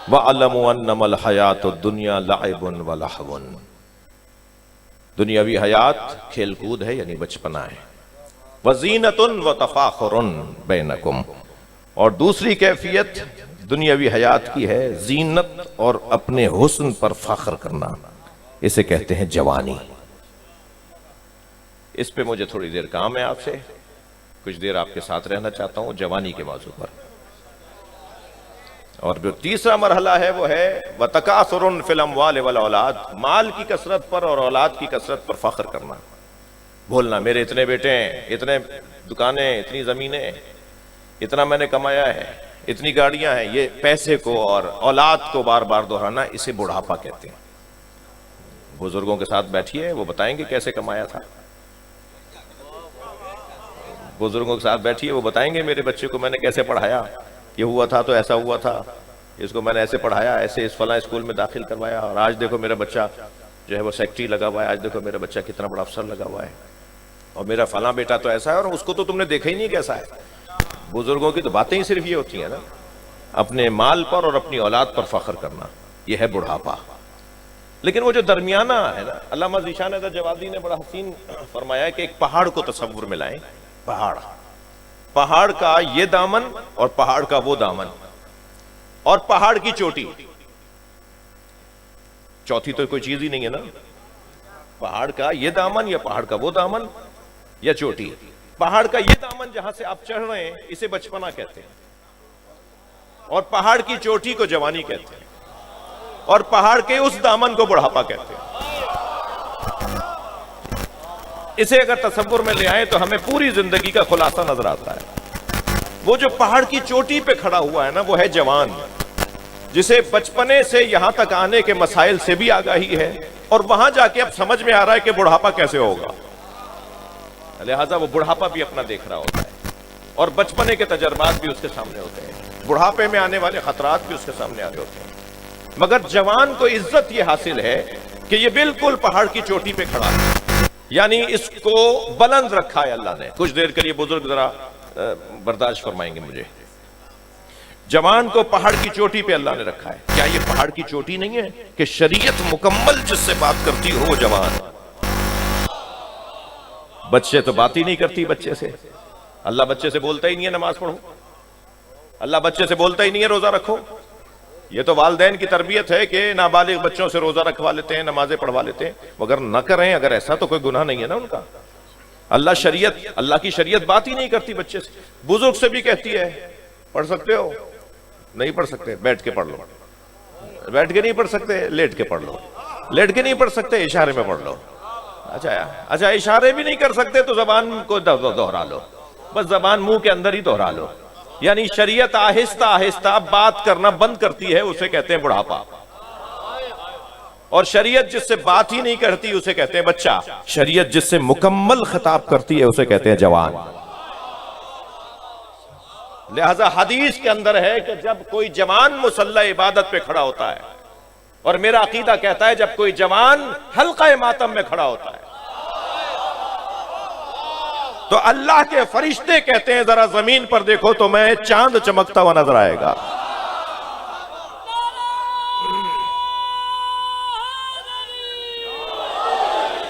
وَعَلَمُوا أَنَّمَا الْحَيَاةُ الدُّنْيَا لَعِبٌ وَلَهْوٌ۔ دنیاوی حیات کھیل کود ہے یعنی بچپنا ہے۔ وَزِينَةٌ وَتَفَاخُرٌ بَيْنَكُمْ، اور دوسری کیفیت دنیاوی حیات کی ہے زینت اور اپنے حسن پر فخر کرنا، اسے کہتے ہیں جوانی۔ اس پہ مجھے تھوڑی دیر کام ہے آپ سے، کچھ دیر آپ کے ساتھ رہنا چاہتا ہوں جوانی کے موضوع پر۔ اور جو تیسرا مرحلہ ہے وہ ہے وَتَكَاثُرٌ فِي الْأَمْوَالِ وَالْأَوْلَادِ، مال کی کثرت پر اور اولاد کی کثرت پر فخر کرنا۔ بولنا میرے اتنے بیٹے ہیں، اتنے دکانیں، اتنی زمینیں، اتنا میں نے کمایا ہے، اتنی گاڑیاں ہیں. یہ پیسے کو اور اولاد کو بار بار دہرانا، اسے بڑھاپا کہتے ہیں. بزرگوں کے ساتھ بیٹھیے، وہ بتائیں گے کیسے کمایا تھا. بزرگوں کے ساتھ بیٹھیے، وہ بتائیں گے میرے بچے کو میں نے کیسے پڑھایا، یہ ہوا تھا تو ایسا ہوا تھا، اس کو میں نے ایسے پڑھایا، ایسے اس فلاں اسکول میں داخل کروایا، اور آج دیکھو میرا بچہ جو ہے وہ سیکٹری لگا ہوا ہے، آج دیکھو میرا بچہ کتنا بڑا افسر لگا ہوا ہے، اور میرا فلاں بیٹا تو ایسا ہے، اور اس کو تو تم نے دیکھا ہی نہیں کیسا ہے. بزرگوں کی تو باتیں ہی صرف یہ ہوتی ہیں نا، اپنے مال پر اور اپنی اولاد پر فخر کرنا، یہ ہے بڑھاپا. لیکن وہ جو درمیانہ ہے نا، علامہ ذیشان حیدر جوادی نے بڑا حسین فرمایا کہ ایک پہاڑ کو تصور میں لائیں. پہاڑ کا یہ دامن اور پہاڑ کا وہ دامن، اور پہاڑ کی چوٹی، چوتھی تو کوئی چیز ہی نہیں ہے نا. پہاڑ کا یہ دامن یا پہاڑ کا وہ دامن یا چوٹی. پہاڑ کا یہ دامن جہاں سے آپ چڑھ رہے ہیں اسے بچپنا کہتے ہیں، اور پہاڑ کی چوٹی کو جوانی کہتے ہیں، اور پہاڑ کے اس دامن کو بڑھاپا کہتے ہیں. اسے اگر تصور میں لے آئیں تو ہمیں پوری زندگی کا خلاصہ نظر آتا ہے. وہ جو پہاڑ کی چوٹی پہ کھڑا ہوا ہے نا، وہ ہے جوان، جسے بچپنے سے یہاں تک آنے کے مسائل سے بھی آگاہی ہے، اور وہاں جا کے اب سمجھ میں آ رہا ہے کہ بڑھاپا کیسے ہوگا. لہٰذا وہ بڑھاپا بھی اپنا دیکھ رہا ہوتا ہے، اور بچپنے کے تجربات بھی اس کے سامنے ہوتے ہیں، بڑھاپے میں آنے والے خطرات بھی اس کے سامنے آ رہے ہوتے ہیں. مگر جوان کو عزت یہ حاصل ہے کہ یہ بالکل پہاڑ کی چوٹی پہ کھڑا ہے، یعنی اس کو بلند رکھا ہے اللہ نے. کچھ دیر کے لیے بزرگ ذرا برداشت فرمائیں گے مجھے. جوان کو پہاڑ کی چوٹی پہ اللہ نے رکھا ہے. کیا یہ پہاڑ کی چوٹی نہیں ہے کہ شریعت مکمل جس سے بات کرتی ہو وہ جوان؟ بچے تو بات ہی نہیں کرتی بچے سے. اللہ بچے سے بولتا ہی نہیں ہے نماز پڑھو، اللہ بچے سے بولتا ہی نہیں ہے روزہ رکھو. یہ تو والدین کی تربیت ہے کہ نابالغ بچوں سے روزہ رکھوا لیتے ہیں، نمازیں پڑھوا لیتے ہیں، مگر نہ کریں. اگر ایسا تو کوئی گناہ نہیں ہے نا ان کا. اللہ کی شریعت بات ہی نہیں کرتی بچے سے. بزرگ سے بھی کہتی ہے پڑھ سکتے ہو، نہیں پڑھ سکتے بیٹھ کے پڑھ لو، بیٹھ کے نہیں پڑھ سکتے لیٹ کے پڑھ لو، لیٹ کے نہیں پڑھ سکتے اشارے میں پڑھ لو. اچھا اشارے بھی نہیں کر سکتے تو زبان کو دہرا لو، بس زبان منہ کے اندر ہی دہرا لو. یعنی شریعت آہستہ آہستہ بات کرنا بند کرتی ہے، اسے کہتے ہیں بڑھاپا. اور شریعت جس سے بات ہی نہیں کرتی اسے کہتے ہیں بچہ. شریعت جس سے مکمل خطاب کرتی ہے اسے کہتے ہیں جوان. لہذا حدیث کے اندر ہے کہ جب کوئی جوان مصلی عبادت پہ کھڑا ہوتا ہے، اور میرا عقیدہ کہتا ہے جب کوئی جوان حلقہ ماتم میں کھڑا ہوتا ہے، تو اللہ کے فرشتے کہتے ہیں ذرا زمین پر دیکھو تو میں چاند چمکتا ہوا نظر آئے گا.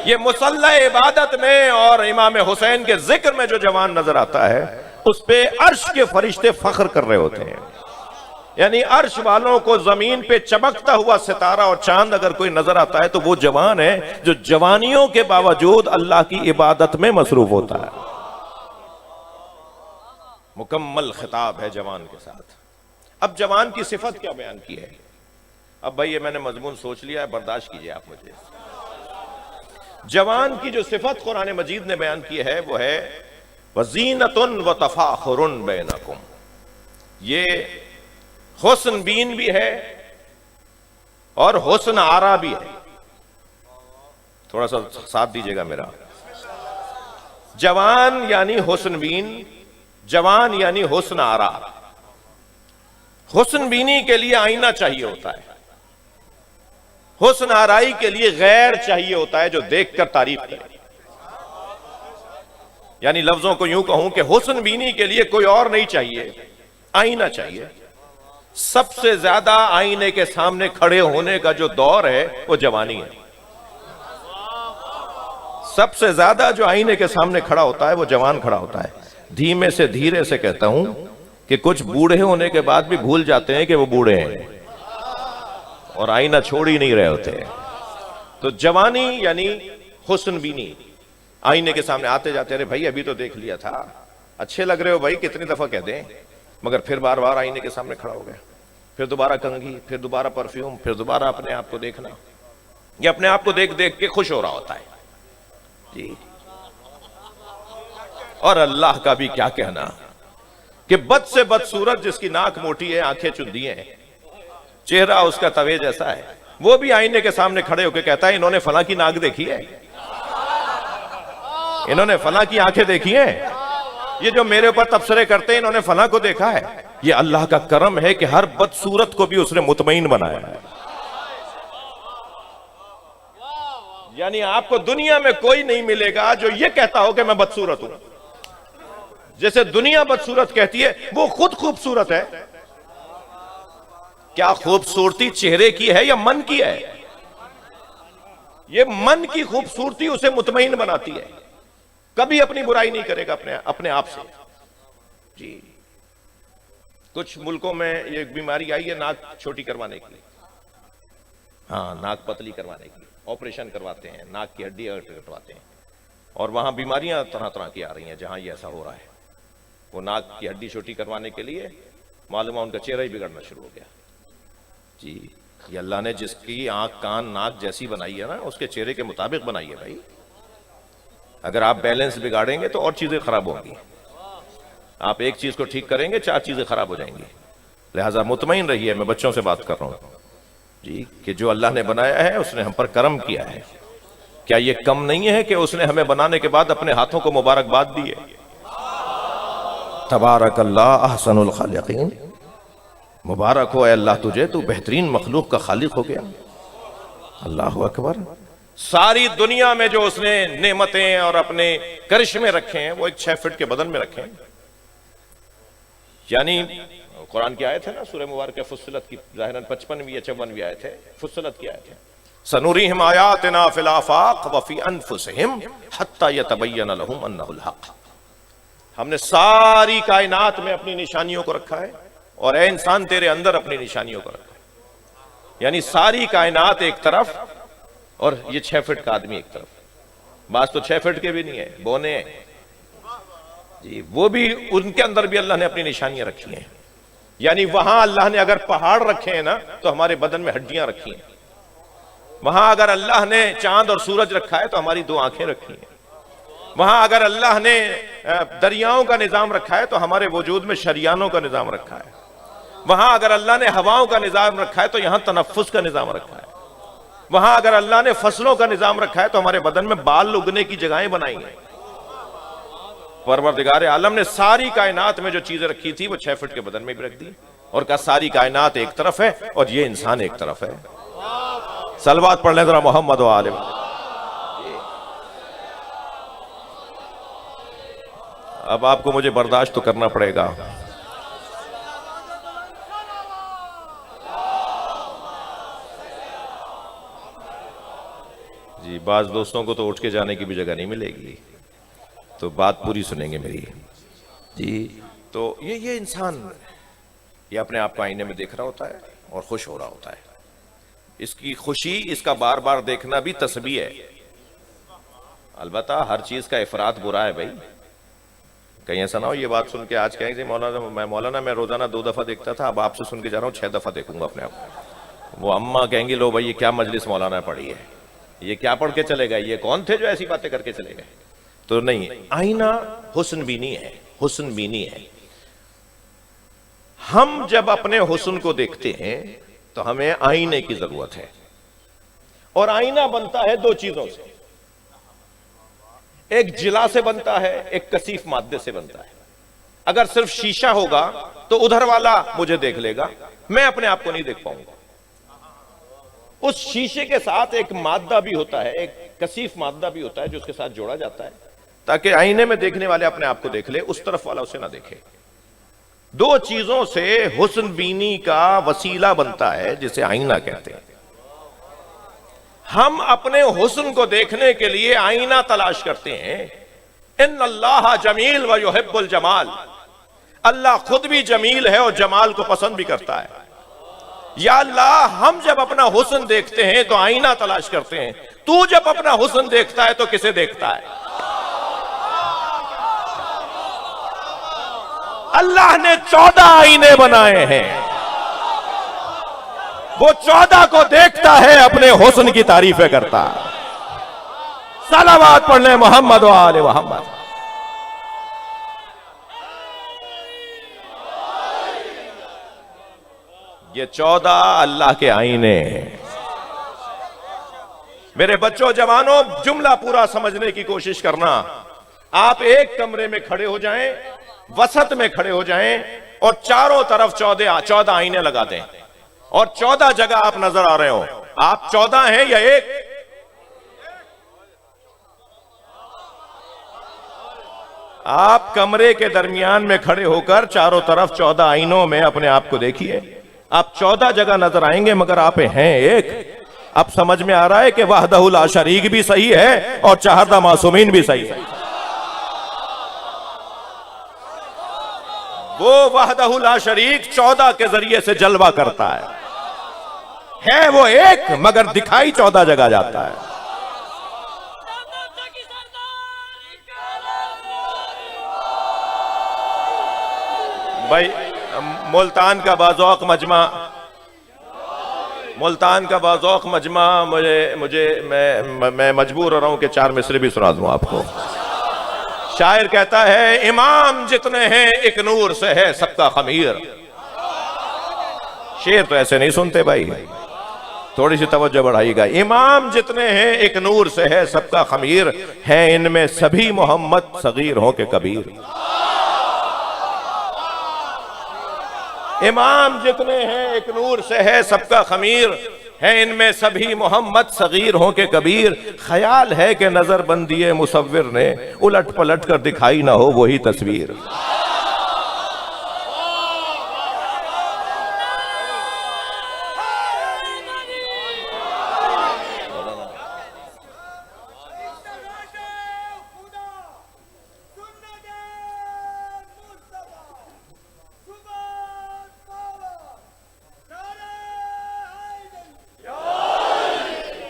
یہ مصلی عبادت میں اور امام حسین کے ذکر میں جو جوان نظر آتا ہے اس پہ عرش کے فرشتے فخر کر رہے ہوتے ہیں. یعنی عرش والوں کو زمین پہ چمکتا ہوا ستارہ اور چاند اگر کوئی نظر آتا ہے تو وہ جوان ہے جو جوانیوں کے باوجود اللہ کی عبادت میں مصروف ہوتا ہے. مکمل خطاب ہے جوان کے ساتھ. اب جوان کی صفت کیا بیان کی ہے؟ اب بھائی یہ میں نے مضمون سوچ لیا ہے، برداشت کیجئے آپ مجھے. جوان کی جو صفت قرآن مجید نے بیان کی ہے وہ ہے وَزِینَةٌ وَتَفَاخُرٌ بَيْنَكُمْ. یہ حسن بین بھی ہے اور حسن آرا بھی ہے. تھوڑا سا ساتھ دیجئے گا میرا. جوان یعنی حسن بین، جوان یعنی حسن آرا. حسن بینی کے لیے آئینہ چاہیے ہوتا ہے، حسن آرائی کے لیے غیر چاہیے ہوتا ہے جو دیکھ کر تعریف کرے. یعنی لفظوں کو یوں کہوں کہ حسن بینی کے لیے کوئی اور نہیں چاہیے، آئینہ چاہیے. سب سے زیادہ آئینے کے سامنے کھڑے ہونے کا جو دور ہے وہ جوانی ہے. سب سے زیادہ جو آئینے کے سامنے کھڑا ہوتا ہے وہ جوان کھڑا ہوتا ہے. دھیمے سے دھیرے سے کہتا ہوں کہ کچھ بوڑھے ہونے کے بعد بھی بھول جاتے ہیں کہ وہ بوڑھے ہیں اور آئینہ چھوڑ ہی نہیں رہے ہوتے. تو جوانی یعنی حسن بینی. آئینے کے سامنے آتے جاتے رہے بھائی ابھی تو دیکھ لیا تھا، اچھے لگ رہے ہو بھائی، کتنی دفعہ کہہ دیں، مگر پھر بار بار آئینے کے سامنے کھڑا ہو گیا، پھر دوبارہ کنگھی، پھر دوبارہ پرفیوم، پھر دوبارہ اپنے آپ کو دیکھنا. یہ اپنے آپ کو دیکھ دیکھ کے خوش ہو رہا ہوتا ہے. جی اور اللہ کا بھی کیا کہنا کہ بد سے بدصورت جس کی ناک موٹی ہے، آنکھیں چندی ہیں، چہرہ اس کا توے جیسا ہے، وہ بھی آئینے کے سامنے کھڑے ہو کے کہتا ہے انہوں نے فلاں کی ناک دیکھی ہے، انہوں نے فلاں کی آنکھیں دیکھی ہیں، یہ جو میرے اوپر تبصرے کرتے ہیں انہوں نے فلاں کو دیکھا ہے۔ یہ اللہ کا کرم ہے کہ ہر بدصورت کو بھی اس نے مطمئن بنایا ہے۔ یعنی آپ کو دنیا میں کوئی نہیں ملے گا جو یہ کہتا ہو کہ میں بدصورت ہوں۔ جیسے دنیا بدصورت کہتی ہے، وہ خود خوبصورت ہے۔ کیا خوبصورتی چہرے کی ہے یا من کی ہے؟ یہ من کی خوبصورتی اسے مطمئن بناتی ہے، کبھی اپنی برائی نہیں کرے گا اپنے آپ سے۔ جی کچھ ملکوں میں یہ بیماری آئی ہے ناک چھوٹی کروانے کے لیے، ہاں ناک پتلی کروانے کے لیے آپریشن کرواتے ہیں، ناک کی ہڈی کٹواتے ہیں، اور وہاں بیماریاں طرح طرح کی آ رہی ہیں جہاں یہ ایسا ہو رہا ہے۔ وہ ناک کی ہڈی چھوٹی کروانے کے لیے معلوم ہے ان کا چہرہ ہی بگڑنا شروع ہو گیا۔ جی یہ اللہ نے جس کی آنکھ کان ناک جیسی بنائی ہے نا، اس کے چہرے کے مطابق بنائی ہے بھائی۔ اگر آپ بیلنس بگاڑیں گے تو اور چیزیں خراب ہوں گی، آپ ایک چیز کو ٹھیک کریں گے 4 چیزیں خراب ہو جائیں گی۔ لہٰذا مطمئن رہیے، میں بچوں سے بات کر رہا ہوں جی، کہ جو اللہ نے بنایا ہے اس نے ہم پر کرم کیا ہے۔ کیا یہ کم نہیں ہے کہ اس نے ہمیں بنانے کے بعد اپنے ہاتھوں کو مبارکباد دی ہے؟ تبارک اللہ احسن الخالقین، مبارک ہو اے اللہ تجھے، تو بہترین مخلوق کا خالق ہو گیا۔ اللہ اکبر۔ ساری دنیا میں جو اس نے نعمتیں اور اپنے کرشمے رکھے ہیں وہ ایک 6 فٹ کے بدن میں رکھے ہیں۔ یعنی قرآن کی آیت ہے نا سورہ مبارکہ فصلت کی، ظاہراً 55ویں یا 54ویں آیت ہے، فصلت کی آیت ہے، سنوریہم آیاتنا فی الآفاق وفی انفسہم حتی یتبین لہم انہ الحق۔ ہم نے ساری کائنات میں اپنی نشانیوں کو رکھا ہے، اور اے انسان تیرے اندر اپنی نشانیوں کو رکھا ہے۔ یعنی ساری کائنات ایک طرف اور یہ 6 فٹ کا آدمی ایک طرف، بعض تو 6 فٹ کے بھی نہیں ہے، بونے ہیں جی، وہ بھی ان کے اندر بھی اللہ نے اپنی نشانیاں رکھی ہیں۔ یعنی وہاں اللہ نے اگر پہاڑ رکھے ہیں نا تو ہمارے بدن میں ہڈیاں رکھی ہیں، وہاں اگر اللہ نے چاند اور سورج رکھا ہے تو ہماری 2 آنکھیں رکھی ہیں، وہاں اگر اللہ نے دریاؤں کا نظام رکھا ہے تو ہمارے وجود میں شریانوں کا نظام رکھا ہے، وہاں اگر اللہ نے ہواؤں کا نظام رکھا ہے تو یہاں تنفس کا نظام رکھا ہے، وہاں اگر اللہ نے فصلوں کا نظام رکھا ہے تو ہمارے بدن میں بال اگنے کی جگہیں بنائی ہیں۔ پروردگار عالم نے ساری کائنات میں جو چیزیں رکھی تھی وہ 6 فٹ کے بدن میں بھی رکھ دی، اور کہا ساری کائنات ایک طرف ہے اور یہ انسان ایک طرف ہے۔ صلوات پڑھ لیں ذرا محمد و آل محمد۔ اب آپ کو مجھے برداشت تو کرنا پڑے گا۔ جی بعض دوستوں کو تو اٹھ کے جانے کی بھی جگہ نہیں ملے گی، تو بات پوری سنیں گے میری جی۔ تو یہ انسان یہ اپنے آپ کو آئینے میں دیکھ رہا ہوتا ہے اور خوش ہو رہا ہوتا ہے۔ اس کی خوشی، اس کا بار بار دیکھنا بھی تسبیح ہے۔ البتہ ہر چیز کا افراط برا ہے بھائی، کہیں ایسا نہ ہو یہ بات سن کے آج کہیں کہ مولانا میں روزانہ 2 دفعہ دیکھتا تھا، اب آپ سے سن کے جا رہا ہوں 6 دفعہ دیکھوں گا اپنے آپ کو۔ وہ اماں کہیں گی لو بھائی یہ کیا مجلس مولانا پڑھی ہے، یہ کیا پڑھ کے چلے گئے، یہ کون تھے جو ایسی باتیں کر کے چلے گئے؟ تو نہیں، آئینہ حسن بینی ہے، حسن بینی ہے۔ ہم جب اپنے حسن کو دیکھتے ہیں تو ہمیں آئینے کی ضرورت ہے، اور آئینہ بنتا ہے 2 چیزوں سے، ایک جلا سے بنتا ہے، ایک کثیف مادے سے بنتا ہے۔ اگر صرف شیشہ ہوگا تو ادھر والا مجھے دیکھ لے گا، میں اپنے آپ کو نہیں دیکھ پاؤں گا۔ اس شیشے کے ساتھ ایک مادہ بھی ہوتا ہے، ایک کثیف مادہ بھی ہوتا ہے جو اس کے ساتھ جوڑا جاتا ہے تاکہ آئینے میں دیکھنے والے اپنے آپ کو دیکھ لے، اس طرف والا اسے نہ دیکھے۔ 2 چیزوں سے حسن بینی کا وسیلہ بنتا ہے جسے آئینہ کہتے ہیں۔ ہم اپنے حسن کو دیکھنے کے لیے آئینہ تلاش کرتے ہیں۔ ان اللہ جمیل و یحب الجمال، اللہ خود بھی جمیل ہے اور جمال کو پسند بھی کرتا ہے۔ یا اللہ ہم جب اپنا حسن دیکھتے ہیں تو آئینہ تلاش کرتے ہیں، تو جب اپنا حسن دیکھتا ہے تو کسے دیکھتا ہے؟ اللہ نے 14 آئینے بنائے ہیں، وہ 14 کو دیکھتا ہے، اپنے حسن کی تعریفیں کرتا ہے۔ صلوات پڑھ لیں محمد و آل محمد۔ یہ 14 اللہ کے آئینے ہیں۔ میرے بچوں جوانوں، جملہ پورا سمجھنے کی کوشش کرنا۔ آپ ایک کمرے میں کھڑے ہو جائیں، وسط میں کھڑے ہو جائیں اور چاروں طرف 14 آئینے لگا دیں اور 14 جگہ آپ نظر آ رہے ہو۔ آپ 14 ہیں یا ایک؟ آپ کمرے کے درمیان میں کھڑے ہو کر چاروں طرف 14 آئینوں میں اپنے آپ کو دیکھیے۔ آپ 14 جگہ نظر آئیں گے مگر آپ ہیں ایک۔ اب سمجھ میں آ رہا ہے کہ وحدہ لا شریک بھی صحیح ہے اور چہردہ معصومین بھی صحیح ہے۔ وہ وحدہ لا شریک 14 کے ذریعے سے جلوہ کرتا ہے وہ ایک مگر دکھائی 14 جگہ جاتا ہے۔ بھائی ملتان کا باذوق مجمع میں مجبور ہو رہا ہوں کہ 4 مصرے بھی سنا دوں آپ کو۔ شاعر کہتا ہے امام جتنے ہیں ایک نور سے ہے سب کا خمیر۔ شعر تو ایسے نہیں سنتے بھائی، تھوڑی سی توجہ بڑھائیے گا۔ امام جتنے ہیں ایک نور سے ہے سب کا خمیر، ہیں ان میں سبھی محمد صغیر ہوں کہ کبیر۔ امام جتنے ہیں ایک نور سے ہے سب کا خمیر، ہیں ان میں سبھی محمد صغیر ہوں کہ کبیر۔ خیال ہے کہ نظر بندی مصور نے الٹ پلٹ کر دکھائی نہ ہو وہی تصویر۔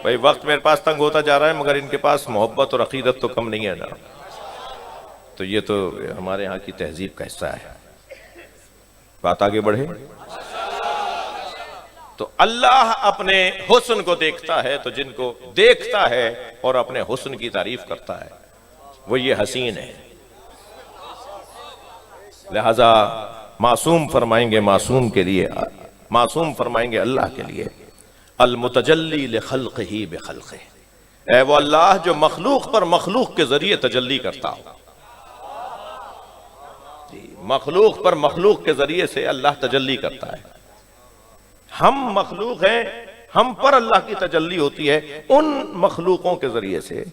بھائی وقت میرے پاس تنگ ہوتا جا رہا ہے مگر ان کے پاس محبت اور عقیدت تو کم نہیں ہے نا، تو یہ تو ہمارے ہاں کی تہذیب کا حصہ ہے۔ بات آگے بڑھے تو اللہ اپنے حسن کو دیکھتا ہے، تو جن کو دیکھتا ہے اور اپنے حسن کی تعریف کرتا ہے وہ یہ حسین ہے۔ لہذا معصوم فرمائیں گے معصوم کے لیے، معصوم فرمائیں گے اللہ کے لیے المتجلی لخلقہ بخلقہ، اے وہ اللہ جو مخلوق پر مخلوق کے ذریعے تجلی کرتا ہو۔ مخلوق پر مخلوق کے ذریعے سے اللہ تجلی کرتا ہے۔ ہم مخلوق ہیں، ہم پر اللہ کی تجلی ہوتی ہے ان مخلوقوں کے ذریعے سے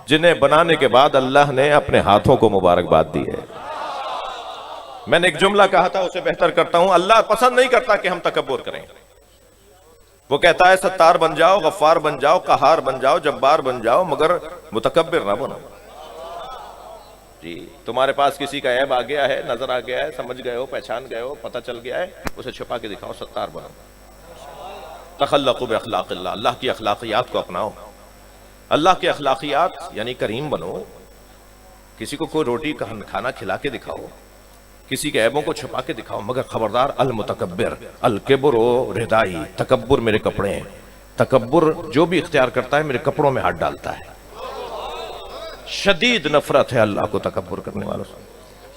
جنہیں بنانے کے بعد اللہ نے اپنے ہاتھوں کو مبارکباد دی ہے۔ میں نے ایک جملہ کہا تھا، اسے بہتر کرتا ہوں۔ اللہ پسند نہیں کرتا کہ ہم تکبر کریں، وہ کہتا ہے ستار بن جاؤ، غفار بن جاؤ، قہار بن جاؤ، جبار بن جاؤ، مگر متکبر نہ بنو۔ جی تمہارے پاس کسی کا عیب آ گیا ہے، نظر آ گیا ہے، سمجھ گئے ہو، پہچان گئے ہو، پتہ چل گیا ہے، اسے چھپا کے دکھاؤ، ستار بنو۔ تخلقوا باخلاق اللہ، اللہ کی اخلاقیات کو اپناؤ۔ اللہ کے اخلاقیات یعنی کریم بنو، کسی کو کوئی روٹی کھانا کھلا کے دکھاؤ، کسی کے عیبوں کو چھپا کے دکھاؤ، مگر خبردار المتکبر، الکبر و ردائی، تکبر میرے کپڑے ہیں، تکبر جو بھی اختیار کرتا ہے میرے کپڑوں میں ہاتھ ڈالتا ہے۔ شدید نفرت ہے اللہ کو تکبر کرنے والوں سے۔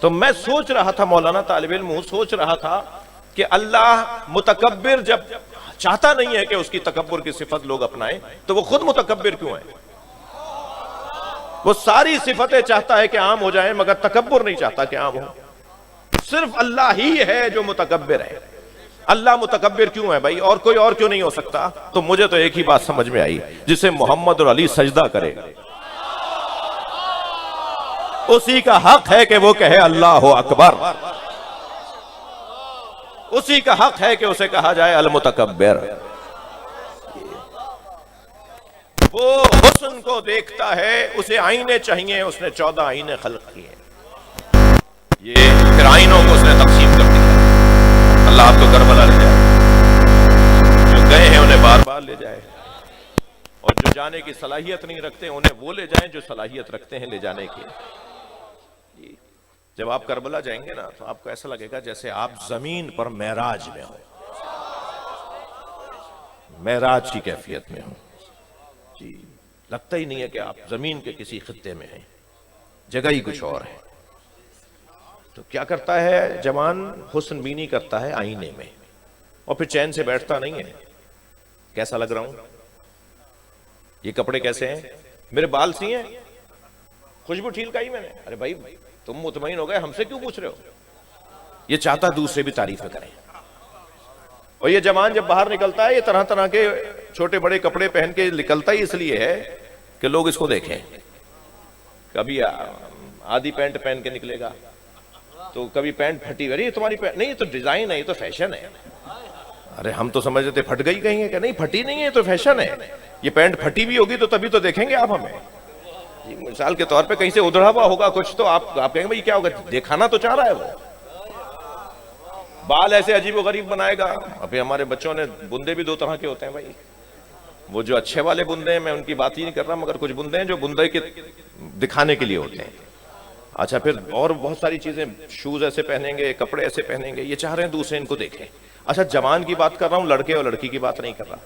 تو میں سوچ رہا تھا، مولانا طالب علم ہوں، سوچ رہا تھا کہ اللہ متکبر جب چاہتا نہیں ہے کہ اس کی تکبر کی صفت لوگ اپنائیں تو وہ خود متکبر کیوں ہے؟ وہ ساری صفتیں چاہتا ہے کہ عام ہو جائیں مگر تکبر نہیں چاہتا کہ عام ہو۔ صرف اللہ ہی ہے جو متکبر ہے۔ اللہ متکبر کیوں ہے بھائی؟ اور کوئی اور کیوں نہیں ہو سکتا؟ تو مجھے تو ایک ہی بات سمجھ میں آئی، جسے محمد اور علی سجدہ کرے اسی کا حق ہے کہ وہ کہے اللہ اکبر، اسی کا حق ہے کہ اسے کہا جائے المتکبر۔ وہ حسن کو دیکھتا ہے، اسے آئینے چاہیے، اس نے 14 آئینے خلق کیے، یہ پھر آئینوں کو اس نے تقسیم کر دیا۔ اللہ آپ کو کربلا لے جائے، جو گئے ہیں انہیں بار بار لے جائے، اور جو جانے کی صلاحیت نہیں رکھتے انہیں وہ لے جائیں جو صلاحیت رکھتے ہیں لے جانے کی۔ جب آپ کربلا جائیں گے نا تو آپ کو ایسا لگے گا جیسے آپ زمین پر معراج میں ہو، معراج کی کیفیت میں ہو۔ جی لگتا ہی نہیں ہے کہ آپ زمین کے کسی خطے میں ہیں، جگہ ہی کچھ اور ہے۔ تو کیا کرتا ہے جوان؟ حسن بینی کرتا ہے آئینے میں، اور پھر چین سے بیٹھتا نہیں ہے، کیسا لگ رہا ہوں، یہ کپڑے کیسے ہیں، میرے بال سی ہیں، خوشبو ٹھیلکائی میں نے، ارے بھائی تم مطمئن ہو گئے، ہم سے کیوں پوچھ رہے ہو؟ یہ چاہتا دوسرے بھی تعریفیں کریں۔ اور یہ جوان جب باہر نکلتا ہے یہ طرح طرح کے چھوٹے بڑے کپڑے پہن کے نکلتا ہی اس لیے ہے کہ لوگ اس کو دیکھیں۔ کبھی آدھی پینٹ پہن کے نکلے گا، تو کبھی پینٹ پھٹی ہوئی، یہ تمہاری پینٹ نہیں، یہ تو ڈیزائن ہے، یہ تو فیشن ہے۔ ارے ہم تو سمجھتے تھے پھٹ گئی کہیں ہے، کہ نہیں پھٹی نہیں ہے، یہ تو فیشن ہے۔ یہ پینٹ پھٹی بھی ہوگی تو تبھی تو دیکھیں گے آپ ہمیں، مثال کے طور پہ کہیں سے ادھڑا ہوا ہوگا کچھ تو آپ کہیں گے بھائی کیا ہوگا، دکھانا تو چاہ رہا ہے وہ۔ بال ایسے عجیب و غریب بنائے گا۔ ابھی ہمارے بچوں نے بندے بھی دو طرح کے ہوتے ہیں بھائی، وہ جو اچھے والے بندے ہیں میں ان کی بات ہی نہیں کر رہا، مگر کچھ بندے ہیں جو بندے کے دکھانے کے لیے ہوتے ہیں۔ اچھا پھر اور بہت ساری چیزیں، شوز ایسے پہنیں گے، کپڑے ایسے پہنیں گے، یہ چاہ رہے ہیں دوسرے ان کو دیکھیں۔ اچھا جوان کی بات کر رہا ہوں، لڑکے اور لڑکی کی بات نہیں کر رہا۔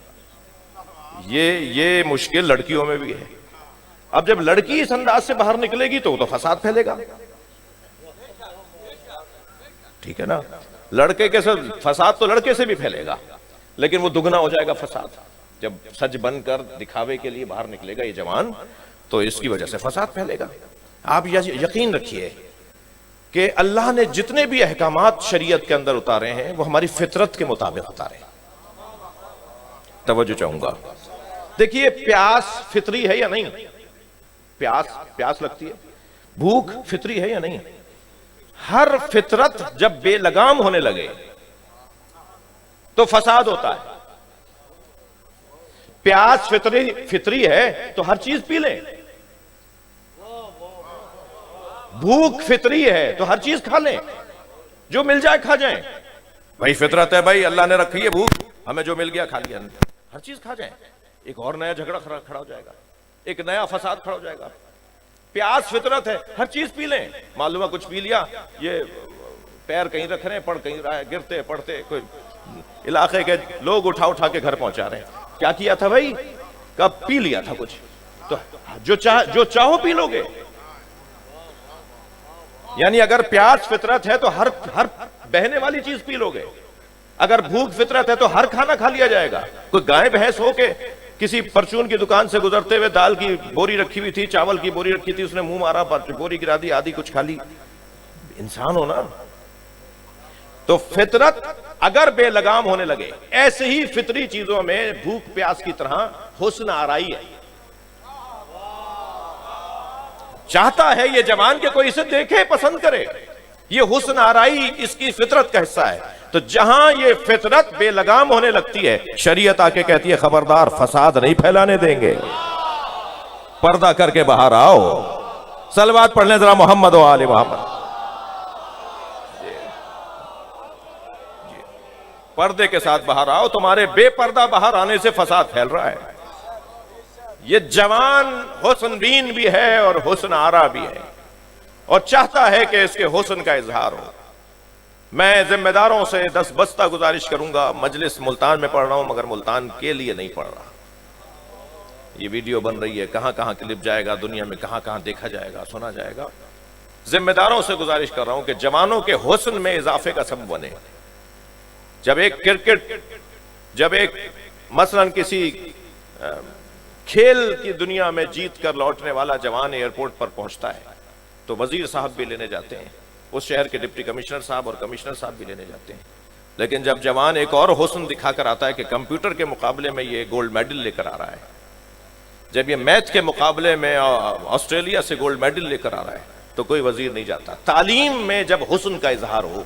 یہ مشکل لڑکیوں میں بھی ہے۔ اب جب لڑکی اس انداز سے باہر نکلے گی تو وہ تو فساد پھیلے گا، ٹھیک ہے نا؟ لڑکے کے ساتھ فساد تو لڑکے سے بھی پھیلے گا، لیکن وہ دگنا ہو جائے گا فساد۔ جب سج بن کر دکھاوے کے لیے باہر نکلے گا یہ جوان تو اس کی وجہ سے فساد پھیلے گا۔ آپ یقین رکھیے کہ اللہ نے جتنے بھی احکامات شریعت کے اندر اتارے ہیں وہ ہماری فطرت کے مطابق اتارے ہیں۔ توجہ چاہوں گا، دیکھیے پیاس فطری ہے یا نہیں؟ پیاس لگتی ہے، بھوک فطری ہے یا نہیں؟ ہر فطرت جب بے لگام ہونے لگے تو فساد ہوتا ہے۔ پیاس فطری ہے تو ہر چیز پی لیں، بھوک فطری ہے تو ہر چیز کھا لیں، جو مل جائے کھا جائیں۔ بھائی فطرت ہے، بھائی اللہ نے رکھی ہے بھوک، ہمیں جو مل گیا کھا لیا، ہر چیز کھا جائیں۔ ایک اور نیا جھگڑا کھڑا ہو جائے گا، ایک نیا فساد کھڑا ہو جائے گا۔ پیاس فطرت ہے، ہر چیز پی لیں، معلوم ہے کچھ پی لیا، یہ پیر کہیں رکھ رہے ہیں، پڑ کہیں رہا ہے، گرتے پڑتے، کوئی علاقے کے لوگ اٹھا کے گھر پہنچا رہے ہیں۔ کیا کیا تھا بھائی؟ کب پی لیا تھا کچھ، تو جو چاہو پی لو گے۔ یعنی اگر پیاس فطرت ہے تو ہر بہنے والی چیز پی لو گے، اگر بھوک فطرت ہے تو ہر کھانا کھا لیا جائے گا۔ کوئی گائے بھینس ہو کے کسی پرچون کی دکان سے گزرتے ہوئے دال کی بوری رکھی ہوئی تھی، چاول کی بوری رکھی تھی، اس نے منہ مارا، بوری گرا دی، آدھی کچھ کھا لی، انسان ہو نا۔ تو فطرت اگر بے لگام ہونے لگے، ایسے ہی فطری چیزوں میں بھوک پیاس کی طرح حسن آرائی ہے۔ چاہتا ہے یہ جوان کہ کوئی اسے دیکھے، پسند کرے، یہ حسن آرائی اس کی فطرت کا حصہ ہے۔ تو جہاں یہ فطرت بے لگام ہونے لگتی ہے، شریعت آ کے کہتی ہے خبردار، فساد نہیں پھیلانے دیں گے، پردہ کر کے باہر آؤ۔ صلوات پڑھ لیں ذرا محمد و آل محمد۔ پردے کے ساتھ باہر آؤ، تمہارے بے پردہ باہر آنے سے فساد پھیل رہا ہے۔ یہ جوان حسن بین بھی ہے اور حسن آرا بھی ہے، اور چاہتا ہے کہ اس کے حسن کا اظہار ہو۔ میں ذمہ داروں سے دست بستہ گزارش کروں گا، مجلس ملتان میں پڑھ رہا ہوں مگر ملتان کے لیے نہیں پڑھ رہا۔ یہ ویڈیو بن رہی ہے، کہاں کہاں کلپ جائے گا، دنیا میں کہاں کہاں دیکھا جائے گا، سنا جائے گا۔ ذمہ داروں سے گزارش کر رہا ہوں کہ جوانوں کے حسن میں اضافے کا سبب بنے۔ جب ایک مثلاً کسی کھیل کی دنیا میں جیت کر لوٹنے والا جوان ایئرپورٹ پر پہنچتا ہے تو وزیر صاحب بھی لینے جاتے ہیں، اس شہر کے ڈپٹی کمشنر صاحب اور کمشنر صاحب بھی لینے جاتے ہیں۔ لیکن جب جوان ایک اور حسن دکھا کر آتا ہے کہ کمپیوٹر کے مقابلے میں یہ گولڈ میڈل لے کر آ رہا ہے، جب یہ میتھ کے مقابلے میں آسٹریلیا سے گولڈ میڈل لے کر آ رہا ہے، تو کوئی وزیر نہیں جاتا۔ تعلیم میں جب حسن کا اظہار ہو،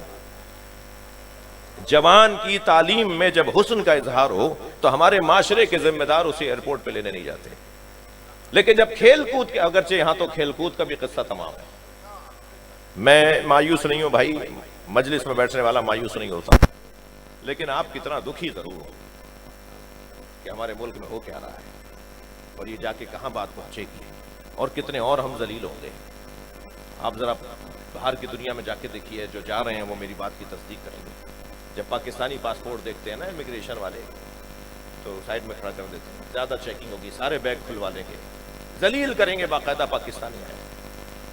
جوان کی تعلیم میں جب حسن کا اظہار ہو، تو ہمارے معاشرے کے ذمہ دار اسے ایئرپورٹ پہ لینے نہیں جاتے۔ لیکن جب کھیل کود کے، اگرچہ یہاں تو کھیل کود کا بھی قصہ تمام ہے، میں مایوس نہیں ہوں بھائی، مجلس میں بیٹھنے والا مایوس نہیں ہوتا، لیکن آپ کتنا دکھی ضرور ہو کہ ہمارے ملک میں ہو کیا رہا ہے، اور یہ جا کے کہاں بات پہنچے گی، اور کتنے اور ہم ذلیل ہوں گے۔ آپ ذرا باہر کی دنیا میں جا کے دیکھیے، جو جا رہے ہیں وہ میری بات کی تصدیق کریں گے۔ جب پاکستانی پاسپورٹ دیکھتے ہیں نا امیگریشن والے، تو سائڈ میں کھڑا کر دیتے ہیں، زیادہ چیکنگ ہوگی، سارے بیگ کھلوا لیں گے، ذلیل کریں گے، باقاعدہ پاکستانی ہیں۔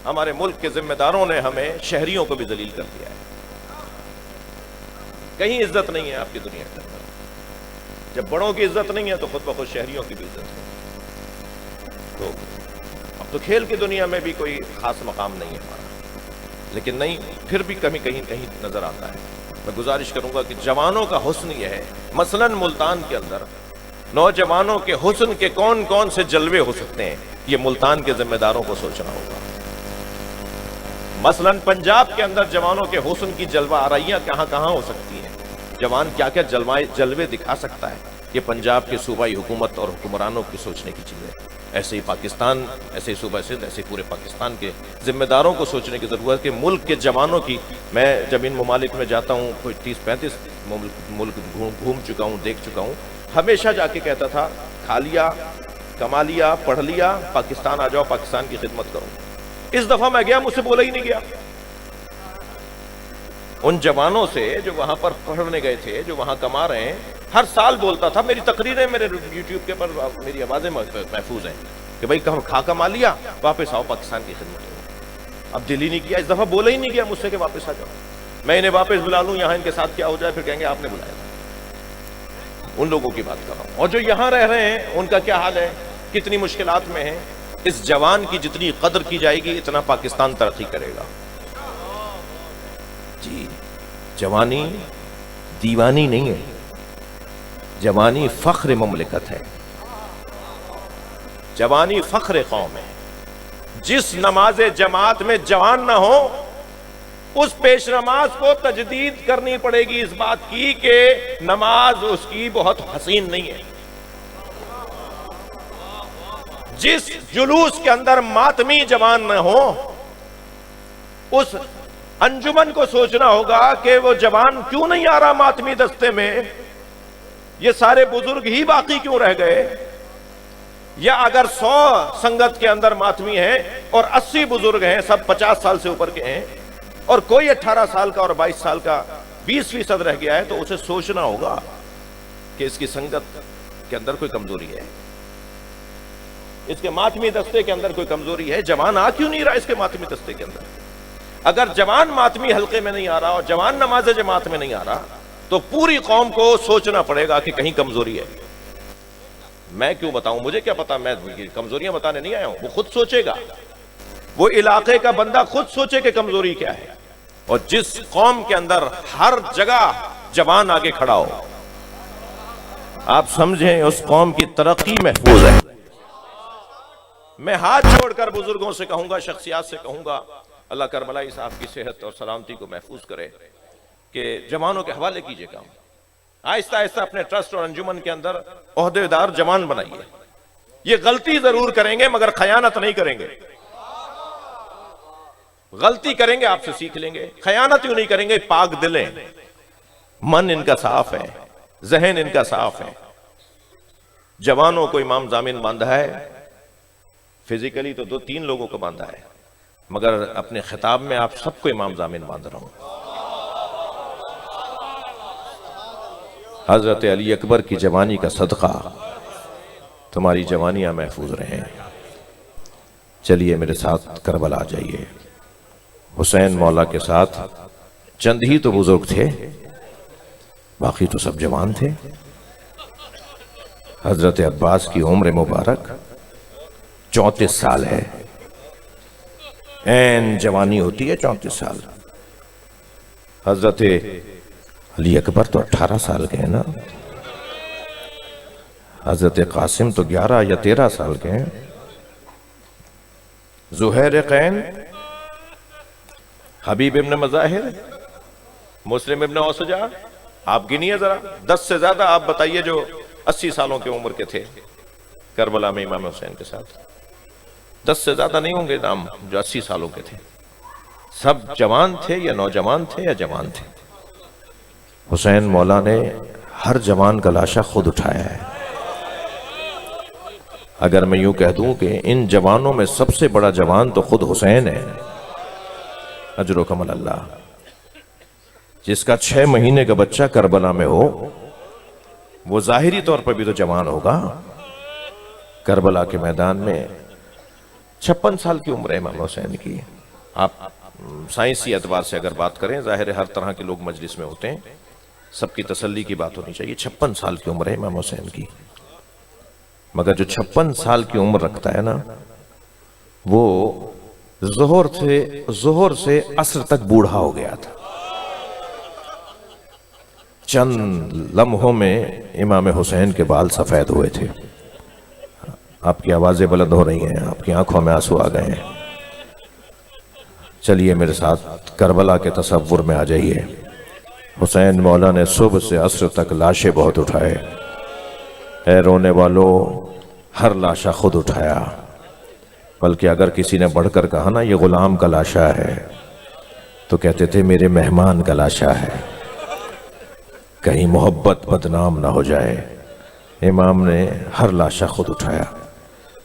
ہمارے ملک کے ذمہ داروں نے ہمیں شہریوں کو بھی ذلیل کر دیا ہے. کہیں عزت نہیں ہے آپ کی دنیا کے اندر. جب بڑوں کی عزت نہیں ہے تو خود بخود شہریوں کی بھی عزت نہیں. تو اب تو کھیل کی دنیا میں بھی کوئی خاص مقام نہیں ہے ہمارا، لیکن نہیں، پھر بھی کہیں کہیں نظر آتا ہے. میں گزارش کروں گا کہ جوانوں کا حسن یہ ہے، مثلاً ملتان کے اندر نوجوانوں کے حسن کے کون کون سے جلوے ہو سکتے ہیں، یہ ملتان کے ذمہ داروں کو سوچنا ہوگا. مثلاً پنجاب کے اندر جوانوں کے حسن کی جلوہ آرائیاں کہاں کہاں ہو سکتی ہیں، جوان کیا کیا جلوے دکھا سکتا ہے، یہ پنجاب کے صوبائی حکومت اور حکمرانوں کی سوچنے کی چیز ہے. ایسے ہی پاکستان، ایسے ہی صوبہ سندھ، ایسے ہی پورے پاکستان کے ذمہ داروں کو سوچنے کی ضرورت ہے کہ ملک کے جوانوں کی. میں جب ان ممالک میں جاتا ہوں، کوئی 30-35 ملک گھوم چکا ہوں، دیکھ چکا ہوں، ہمیشہ جا کے کہتا تھا کھا لیا، کما لیا، پڑھ لیا، پاکستان آ جاؤ، پاکستان کی خدمت کرو. اس دفعہ میں گیا، مجھ سے بولا ہی نہیں گیا. ان جوانوں سے جو وہاں پر پڑھنے گئے تھے، جو وہاں کما رہے ہیں، ہر سال بولتا تھا. میری تقریریں میرے یوٹیوب کے پر میری آوازیں محفوظ ہیں کہ بھائی کھا کما لیا، واپس آؤ، پاکستان کی خدمت کرو. اب دل ہی نہیں کیا، اس دفعہ بولا ہی نہیں گیا مجھ سے کہ واپس آ جاؤ. میں انہیں واپس بلا لوں، یہاں ان کے ساتھ کیا ہو جائے، پھر کہیں گے آپ نے بلایا. ان لوگوں کی بات کر رہا ہوں. اور جو یہاں رہ رہے ہیں ان کا کیا حال ہے، کتنی مشکلات میں ہیں. اس جوان کی جتنی قدر کی جائے گی اتنا پاکستان ترقی کرے گا. جی، جوانی دیوانی نہیں ہے، جوانی فخر مملکت ہے، جوانی فخر قوم ہے. جس نماز جماعت میں جوان نہ ہو، اس پیش نماز کو تجدید کرنی پڑے گی اس بات کی کہ نماز اس کی بہت حسین نہیں ہے. جس جلوس کے اندر ماتمی جوان نہ ہو، اس انجمن کو سوچنا ہوگا کہ وہ جوان کیوں نہیں آ رہا ماتمی دستے میں، یہ سارے بزرگ ہی باقی کیوں رہ گئے. یا اگر 100 سنگت کے اندر ماتمی ہیں اور 80 بزرگ ہیں، سب 50 سال سے اوپر کے ہیں، اور کوئی 18 سال کا اور 22 سال کا 20% رہ گیا ہے، تو اسے سوچنا ہوگا کہ اس کی سنگت کے اندر کوئی کمزوری ہے، اس کے ماتمی دستے کے اندر کوئی کمزوری ہے. جوان آ کیوں نہیں رہا اس کے ماتمی دستے کے اندر؟ اگر جوان ماتمی حلقے میں نہیں آ رہا اور جوان نماز جماعت میں نہیں آ رہا تو پوری قوم کو سوچنا پڑے گا کہ کہیں کمزوری ہے. میں کیوں بتاؤں، مجھے کیا پتا، میں کمزوریاں بتانے نہیں آیا ہوں. وہ خود سوچے گا، وہ علاقے کا بندہ خود سوچے کہ کمزوری کیا ہے. اور جس قوم کے اندر ہر جگہ جوان آگے کھڑا ہو، آپ سمجھیں اس قوم کی ترقی محفوظ ہے. میں ہاتھ چھوڑ کر بزرگوں سے کہوں گا، شخصیات سے کہوں گا، اللہ کربلائی صاحب کی صحت اور سلامتی کو محفوظ کرے، کہ جوانوں کے حوالے کیجئے کام. آہستہ آہستہ اپنے ٹرسٹ اور انجمن کے اندر عہدیدار جوان بنائیے. یہ غلطی ضرور کریں گے مگر خیانت نہیں کریں گے. غلطی کریں گے آپ سے سیکھ لیں گے، خیانت یوں نہیں کریں گے. پاک دل ہیں، من ان کا صاف ہے، ذہن ان کا صاف ہے. جوانوں کو امام ضامن باندھا ہے، فزیکلی تو 2-3 لوگوں کو باندھا ہے، مگر اپنے خطاب میں آپ سب کو امام ضامن باندھ رہا ہوں. حضرت علی اکبر کی جوانی کا صدقہ تمہاری جوانیاں محفوظ رہیں. چلیے میرے ساتھ کربلا جائیے. حسین مولا کے ساتھ چند ہی تو بزرگ تھے، باقی تو سب جوان تھے. حضرت عباس کی عمر مبارک 34 سال ہے، این جوانی ہوتی ہے 34 سال. حضرت علی اکبر تو 18 سال کے ہیں نا، حضرت قاسم تو 11 یا 13 سال کے ہیں. زہیر قین، حبیب ابن مظاہر، مسلم ابن اوسجا، آپ گنیے ذرا 10 سے زیادہ آپ بتائیے جو 80 سالوں کے عمر کے تھے کربلا میں امام حسین کے ساتھ. 10 سے زیادہ نہیں ہوں گے نام جو 80 سالوں کے تھے. سب جوان تھے یا نوجوان تھے یا جوان تھے. حسین مولا نے ہر جوان کا لاشا خود اٹھایا ہے. اگر میں یوں کہہ دوں کہ ان جوانوں میں سب سے بڑا جوان تو خود حسین ہے، اجر و کمل اللہ. جس کا 6 مہینے کا بچہ کربلا میں ہو وہ ظاہری طور پر بھی تو جوان ہوگا. کربلا کے میدان میں 56 سال کی عمر ہے امام حسین کی. آپ سائنسی اعتبار سے اگر بات کریں، ظاہر ہے ہر طرح کے لوگ مجلس میں ہوتے ہیں، سب کی تسلی کی بات ہونی چاہیے. 56 سال کی عمر ہے امام حسین کی. مگر جو 56 سال کی عمر رکھتا ہے نا، وہ ظہر سے عصر تک بوڑھا ہو گیا تھا. چند لمحوں میں امام حسین کے بال سفید ہوئے تھے. آپ کی آوازیں بلند ہو رہی ہیں، آپ کی آنکھوں میں آنسو آ گئے ہیں. چلیے میرے ساتھ کربلا کے تصور میں آ جائیے. حسین مولا نے صبح سے عصر تک لاشیں بہت اٹھائے. اے رونے والو، ہر لاشا خود اٹھایا. بلکہ اگر کسی نے بڑھ کر کہا نا یہ غلام کا لاشا ہے، تو کہتے تھے میرے مہمان کا لاشا ہے، کہیں محبت بدنام نہ ہو جائے. امام نے ہر لاشا خود اٹھایا.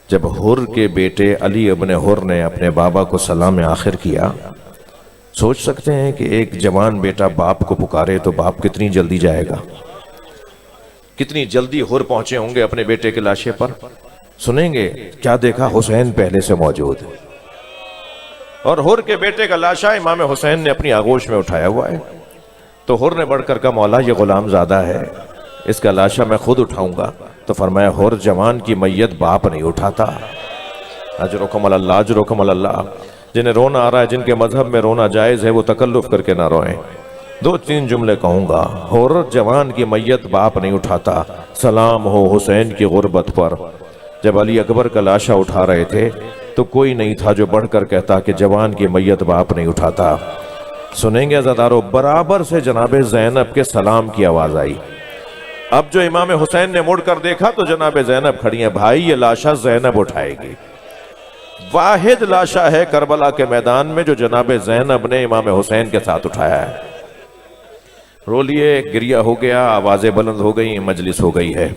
جب حر کے بیٹے علی ابن حر نے اپنے بابا کو سلام آخر کیا، سوچ سکتے ہیں کہ ایک جوان بیٹا باپ کو پکارے تو باپ کتنی جلدی جائے گا، کتنی جلدی حر پہنچے ہوں گے اپنے بیٹے کے لاشے پر. سنیں گے کیا دیکھا، حسین پہلے سے موجود ہے. اور حر کے بیٹے کا لاشا امام حسین نے اپنی آغوش میں اٹھایا ہوا ہے. تو حر نے بڑھ کر کہا مولا یہ غلام زادہ ہے، اس کا لاشا میں خود اٹھاؤں گا. تو فرمایا حر جوان کی میت باپ نہیں اٹھاتا. اجرکم اللہ، اجرکم اللہ. جنہیں رونا آ رہا ہے، جن کے مذہب میں رونا جائز ہے، وہ تکلف کر کے نہ روئیں. 2-3 جملے کہوں گا. حر جوان کی میت باپ نہیں اٹھاتا. سلام ہو حسین کی غربت پر. جب علی اکبر کا لاشا اٹھا رہے تھے تو کوئی نہیں تھا جو بڑھ کر کہتا کہ جوان کی میت باپ نہیں اٹھاتا. سنیں گے عزادارو، برابر سے جناب زینب کے سلام کی آواز آئی. اب جو امام حسین نے مڑ کر دیکھا تو جناب زینب کھڑی ہیں. بھائی یہ لاشا زینب اٹھائے گی. واحد لاشا ہے کربلا کے میدان میں جو جناب زینب نے امام حسین کے ساتھ اٹھایا ہے. رو لیے، گریہ ہو گیا، آوازیں بلند ہو گئی، مجلس ہو گئی ہے.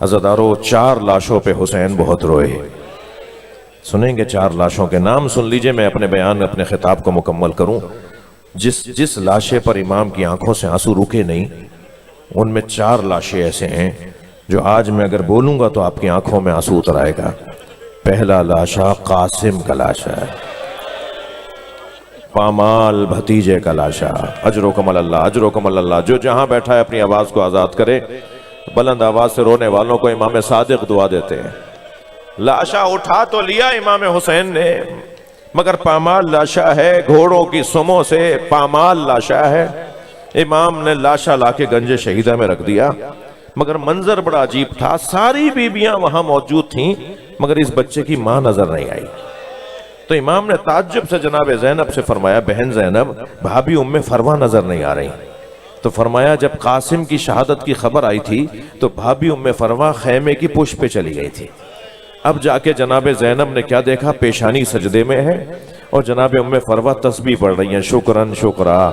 عزادارو 4 لاشوں پہ حسین بہت روئے. سنیں گے 4 لاشوں کے نام سن لیجئے، میں اپنے بیان اپنے خطاب کو مکمل کروں. جس لاشے پر امام کی آنکھوں سے آنسو رکے نہیں، ان میں 4 لاشیں ایسے ہیں جو آج میں اگر بولوں گا تو آپ کی آنکھوں میں آنسو اتر آئے گا. پہلا لاشا قاسم کا لاشا ہے، پامال بھتیجے کا لاشا. اجرکم اللہ، اجرکم اللہ. جو جہاں بیٹھا ہے اپنی آواز کو آزاد کرے. بلند آواز سے رونے والوں کو امام صادق دعا دیتے ہیں. لاشا اٹھا تو لیا امام حسین نے، مگر پامال لاشا ہے، گھوڑوں کی سموں سے پامال لاشا ہے. امام نے لاشا لا کے گنج شہیدہ میں رکھ دیا. مگر منظر بڑا عجیب تھا. ساری بیویاں وہاں موجود تھیں مگر اس بچے کی ماں نظر نہیں آئی. تو امام نے تعجب سے جناب زینب سے فرمایا بہن زینب، بھابی ام فروہ نظر نہیں آ رہی. تو فرمایا جب قاسم کی شہادت کی خبر آئی تھی تو بھابی ام فروہ خیمے کی پشت پہ چلی گئی تھی. اب جا کے جناب زینب نے کیا دیکھا، پیشانی سجدے میں ہے اور جناب ام فروہ تسبیح پڑھ رہی ہیں. شکرن شکرا،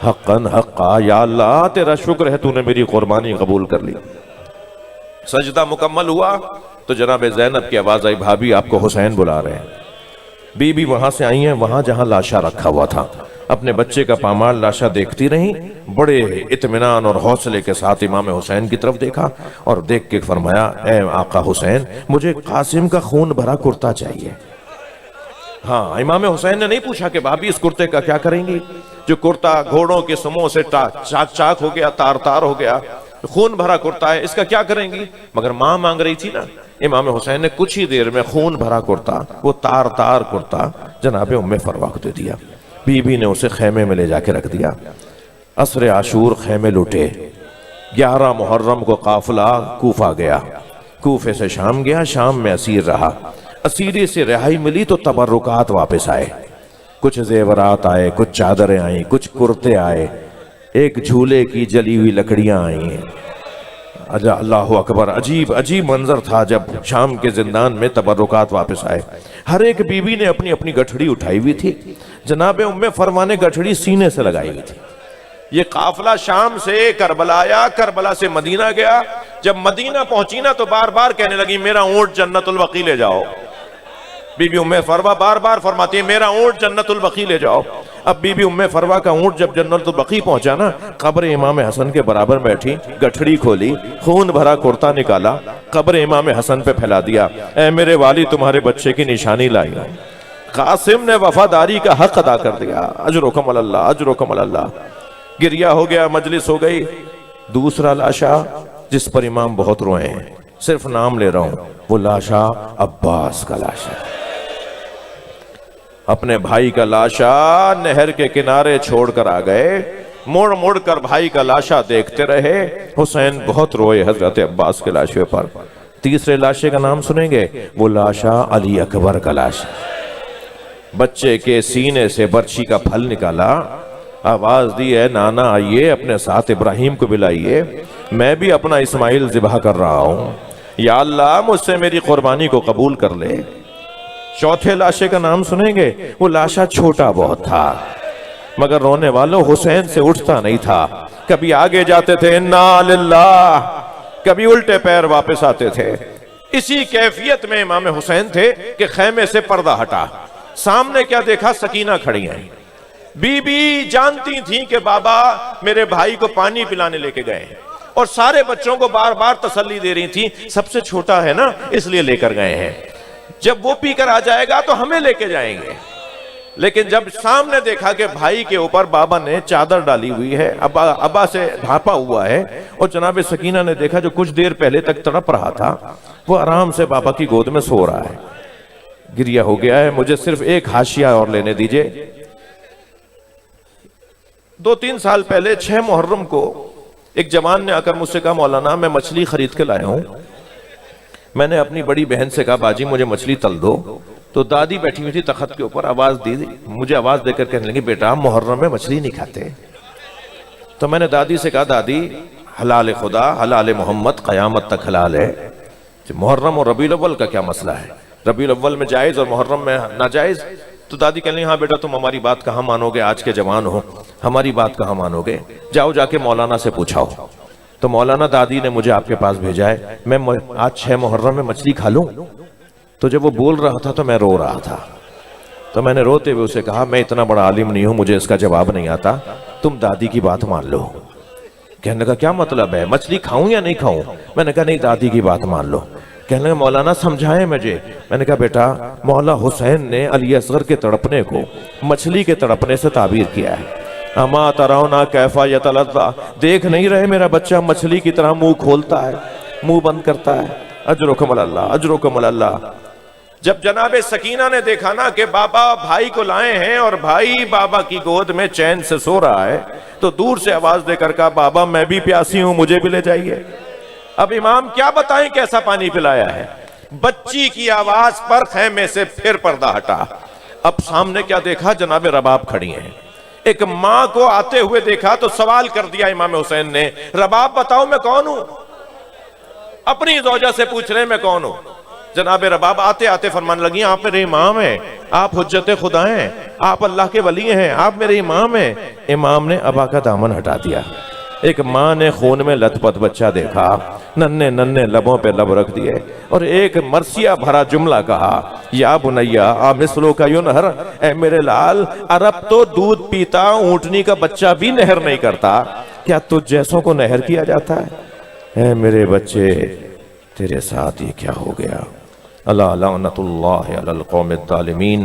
حقاً حقا، یا اللہ تیرا شکر ہے تو نے میری قربانی قبول کر لی. سجدہ مکمل ہوا تو جناب زینب کی آواز آئی بھابی آپ کو حسین بلا رہے ہیں. بی بی وہاں سے آئی ہیں، وہاں جہاں لاشا رکھا ہوا تھا. اپنے بچے کا پامال لاشا دیکھتی رہیں، بڑے اطمینان اور حوصلے کے ساتھ امام حسین کی طرف دیکھا اور دیکھ کے فرمایا اے آقا حسین، مجھے قاسم کا خون بھرا کرتا چاہیے. ہاں، امام حسین نے نہیں پوچھا کہ بھابی اس کرتے کا کیا کریں گی جو کرتا گھوڑوں کے سموں سے چاک چاک ہو گیا، تار تار ہو گیا، خون بھرا کرتا ہے، اس کا کیا کریں گی. مگر ماں مانگ رہی تھی نا. امام حسین نے کچھ ہی دیر میں خون بھرا کرتا، وہ تار تار کرتا جناب ام فروہ کو دے دیا. بی بی نے اسے خیمے میں لے جا کے رکھ دیا. عصر عاشور خیمے لوٹے. 11 محرم کو قافلہ کوفہ گیا. کوفے سے شام گیا، شام میں اسیر رہا. اسیری سے رہائی ملی تو تبرکات واپس آئے. کچھ زیورات آئے، کچھ چادریں آئیں، کچھ کرتے آئے، ایک جھولے کی جلی ہوئی لکڑیاں آئیں. اللہ اکبر، عجیب عجیب منظر تھا جب شام کے زندان میں تبرکات واپس آئے. ہر ایک بیوی نے اپنی اپنی گٹھڑی اٹھائی ہوئی تھی. جناب ام فروہ نے گٹھڑی سینے سے لگائی ہوئی تھی. یہ قافلہ شام سے کربلا آیا، کربلا سے مدینہ گیا. جب مدینہ پہنچی نا تو بار بار کہنے لگی میرا اونٹ جنت البقیع لے جاؤ. بی بی ام فروا بار بار فرماتی ہے میرا اونٹ جنت البقیع لے جاؤ۔ اب بی بی ام فروا کا اونٹ جب جنت البقیع پہنچا نا، قبر امام حسن کے برابر بیٹھی، گٹھڑی کھولی، خون بھرا کرتا نکالا، قبر امام حسن پہ پھیلا دیا، اے میرے والی تمہارے بچے کی نشانی لائی ہوں۔ قاسم نے وفاداری کا حق ادا کر دیا، اجرکم اللہ اجرکم اللہ۔ گریہ ہو گیا، مجلس ہو گئی۔ دوسرا لاشا جس پر امام بہت روئے ہیں، صرف نام لے رہا ہوں، وہ لاشا عباس کا لاشا، اپنے بھائی کا لاشا نہر کے کنارے چھوڑ کر آ گئے، مڑ مڑ کر بھائی کا لاشا دیکھتے رہے۔ حسین بہت روئے حضرت عباس کے لاشے پر۔ تیسرے لاشے کا نام سنیں گے، وہ لاشا علی اکبر کا لاشا۔ بچے کے سینے سے برچھی کا پھل نکالا، آواز دی ہے نانا آئیے اپنے ساتھ ابراہیم کو بلائیے، میں بھی اپنا اسماعیل ذبح کر رہا ہوں، یا اللہ مجھ سے میری قربانی کو قبول کر لے۔ چوتھے لاشے کا نام سنیں گے، وہ لاشا چھوٹا بہت تھا مگر رونے والوں حسین سے اٹھتا نہیں تھا، کبھی آگے جاتے تھے انا للہ، کبھی الٹے پیر واپس آتے تھے۔ اسی کیفیت میں امام حسین تھے کہ خیمے سے پردہ ہٹا، سامنے کیا دیکھا، سکینہ کھڑی ہیں۔ بی بی جانتی تھیں کہ بابا میرے بھائی کو پانی پلانے لے کے گئے ہیں، اور سارے بچوں کو بار بار تسلی دے رہی تھیں، سب سے چھوٹا ہے نا اس لیے لے کر گئے ہیں، جب وہ پی کر آ جائے گا تو ہمیں لے کے جائیں گے۔ لیکن جب سامنے دیکھا کہ بھائی کے اوپر بابا نے چادر ڈالی ہوئی ہے، ابا سے ڈھانپا ہوا ہے، اور جناب سکینہ نے دیکھا جو کچھ دیر پہلے تک تڑپ رہا تھا وہ آرام سے بابا کی گود میں سو رہا ہے، گریہ ہو گیا ہے۔ مجھے صرف ایک حاشیہ اور لینے دیجئے۔ 2-3 سال پہلے 6 محرم کو ایک جوان نے آ کر مجھ سے کہا مولانا میں مچھلی خرید کے لایا ہوں۔ میں نے اپنی بڑی بہن سے کہا باجی مجھے مچھلی تل دو، تو دادی بیٹھی ہوئی تھی تخت کے اوپر، آواز دی، مجھے آواز دے کر کہنے لگی بیٹا محرم میں مچھلی نہیں کھاتے۔ تو میں نے دادی سے کہا دادی حلال خدا حلال محمد قیامت تک حلال ہے، محرم اور ربیع الاول کا کیا مسئلہ ہے، ربیع الاول میں جائز اور محرم میں ناجائز؟ تو دادی کہنے لگی ہاں بیٹا تم ہماری بات کہاں مانو گے، آج کے جوان ہو ہماری بات کہاں مانو گے، جاؤ جا کے مولانا سے پوچھاؤ۔ تو مولانا دادی نے مجھے آپ کے پاس بھیجا ہے، میں آج 6 محرم میں مچھلی کھا لوں؟ تو جب وہ بول رہا تھا تو میں رو رہا تھا، تو میں نے روتے ہوئے اسے کہا میں اتنا بڑا عالم نہیں ہوں، مجھے اس کا جواب نہیں آتا، تم دادی کی بات مان لو۔ کہنے لگا کیا مطلب ہے، مچھلی کھاؤں یا نہیں کھاؤں؟ میں نے کہا نہیں دادی کی بات مان لو۔ کہنے لگا مولانا سمجھائیں مجھے۔ میں نے کہا بیٹا مولا حسین نے علی اصغر کے تڑپنے کو مچھلی کے تڑپنے سے تعبیر کیا ہے، اما ترونا کیفا یتلظا، دیکھ نہیں رہے میرا بچہ مچھلی کی طرح منہ کھولتا ہے، منہ بند کرتا ہے۔ اجرکم اللہ اجرکم اللہ۔ جب جناب سکینہ نے دیکھا نا کہ بابا بھائی کو لائے ہیں اور بھائی بابا کی گود میں چین سے سو رہا ہے، تو دور سے آواز دے کر کہا بابا میں بھی پیاسی ہوں مجھے بھی لے جائیے۔ اب امام کیا بتائیں کیسا پانی پلایا ہے، بچی کی آواز پر خیمے سے پھر پردہ ہٹا۔ اب سامنے کیا دیکھا، جناب رباب کھڑی ہیں۔ ایک ماں کو آتے ہوئے دیکھا تو سوال کر دیا امام حسین نے، رباب بتاؤ میں کون ہوں؟ اپنی زوجہ سے پوچھ رہے میں کون ہوں۔ جناب رباب آتے آتے فرمان لگی آپ میرے امام ہیں، آپ حجت خدا ہیں، آپ اللہ کے ولی ہیں، آپ میرے امام ہیں۔ امام نے ابا کا دامن ہٹا دیا۔ ایک ماں نے خون میں لت پت بچہ دیکھا، ننھے ننھے لبوں پہ لب رکھ دیے اور ایک مرثیہ بھرا جملہ کہا، یا بنیا مثلو کا ینہر، اے میرے لال عرب تو دودھ پیتا اونٹنی کا بچہ بھی نہر نہیں کرتا، کیا تجھ جیسوں کو نہر کیا جاتا ہے؟ اے میرے بچے تیرے ساتھ یہ کیا ہو گیا؟ اللہ لعنت اللہ علی القوم الظالمین۔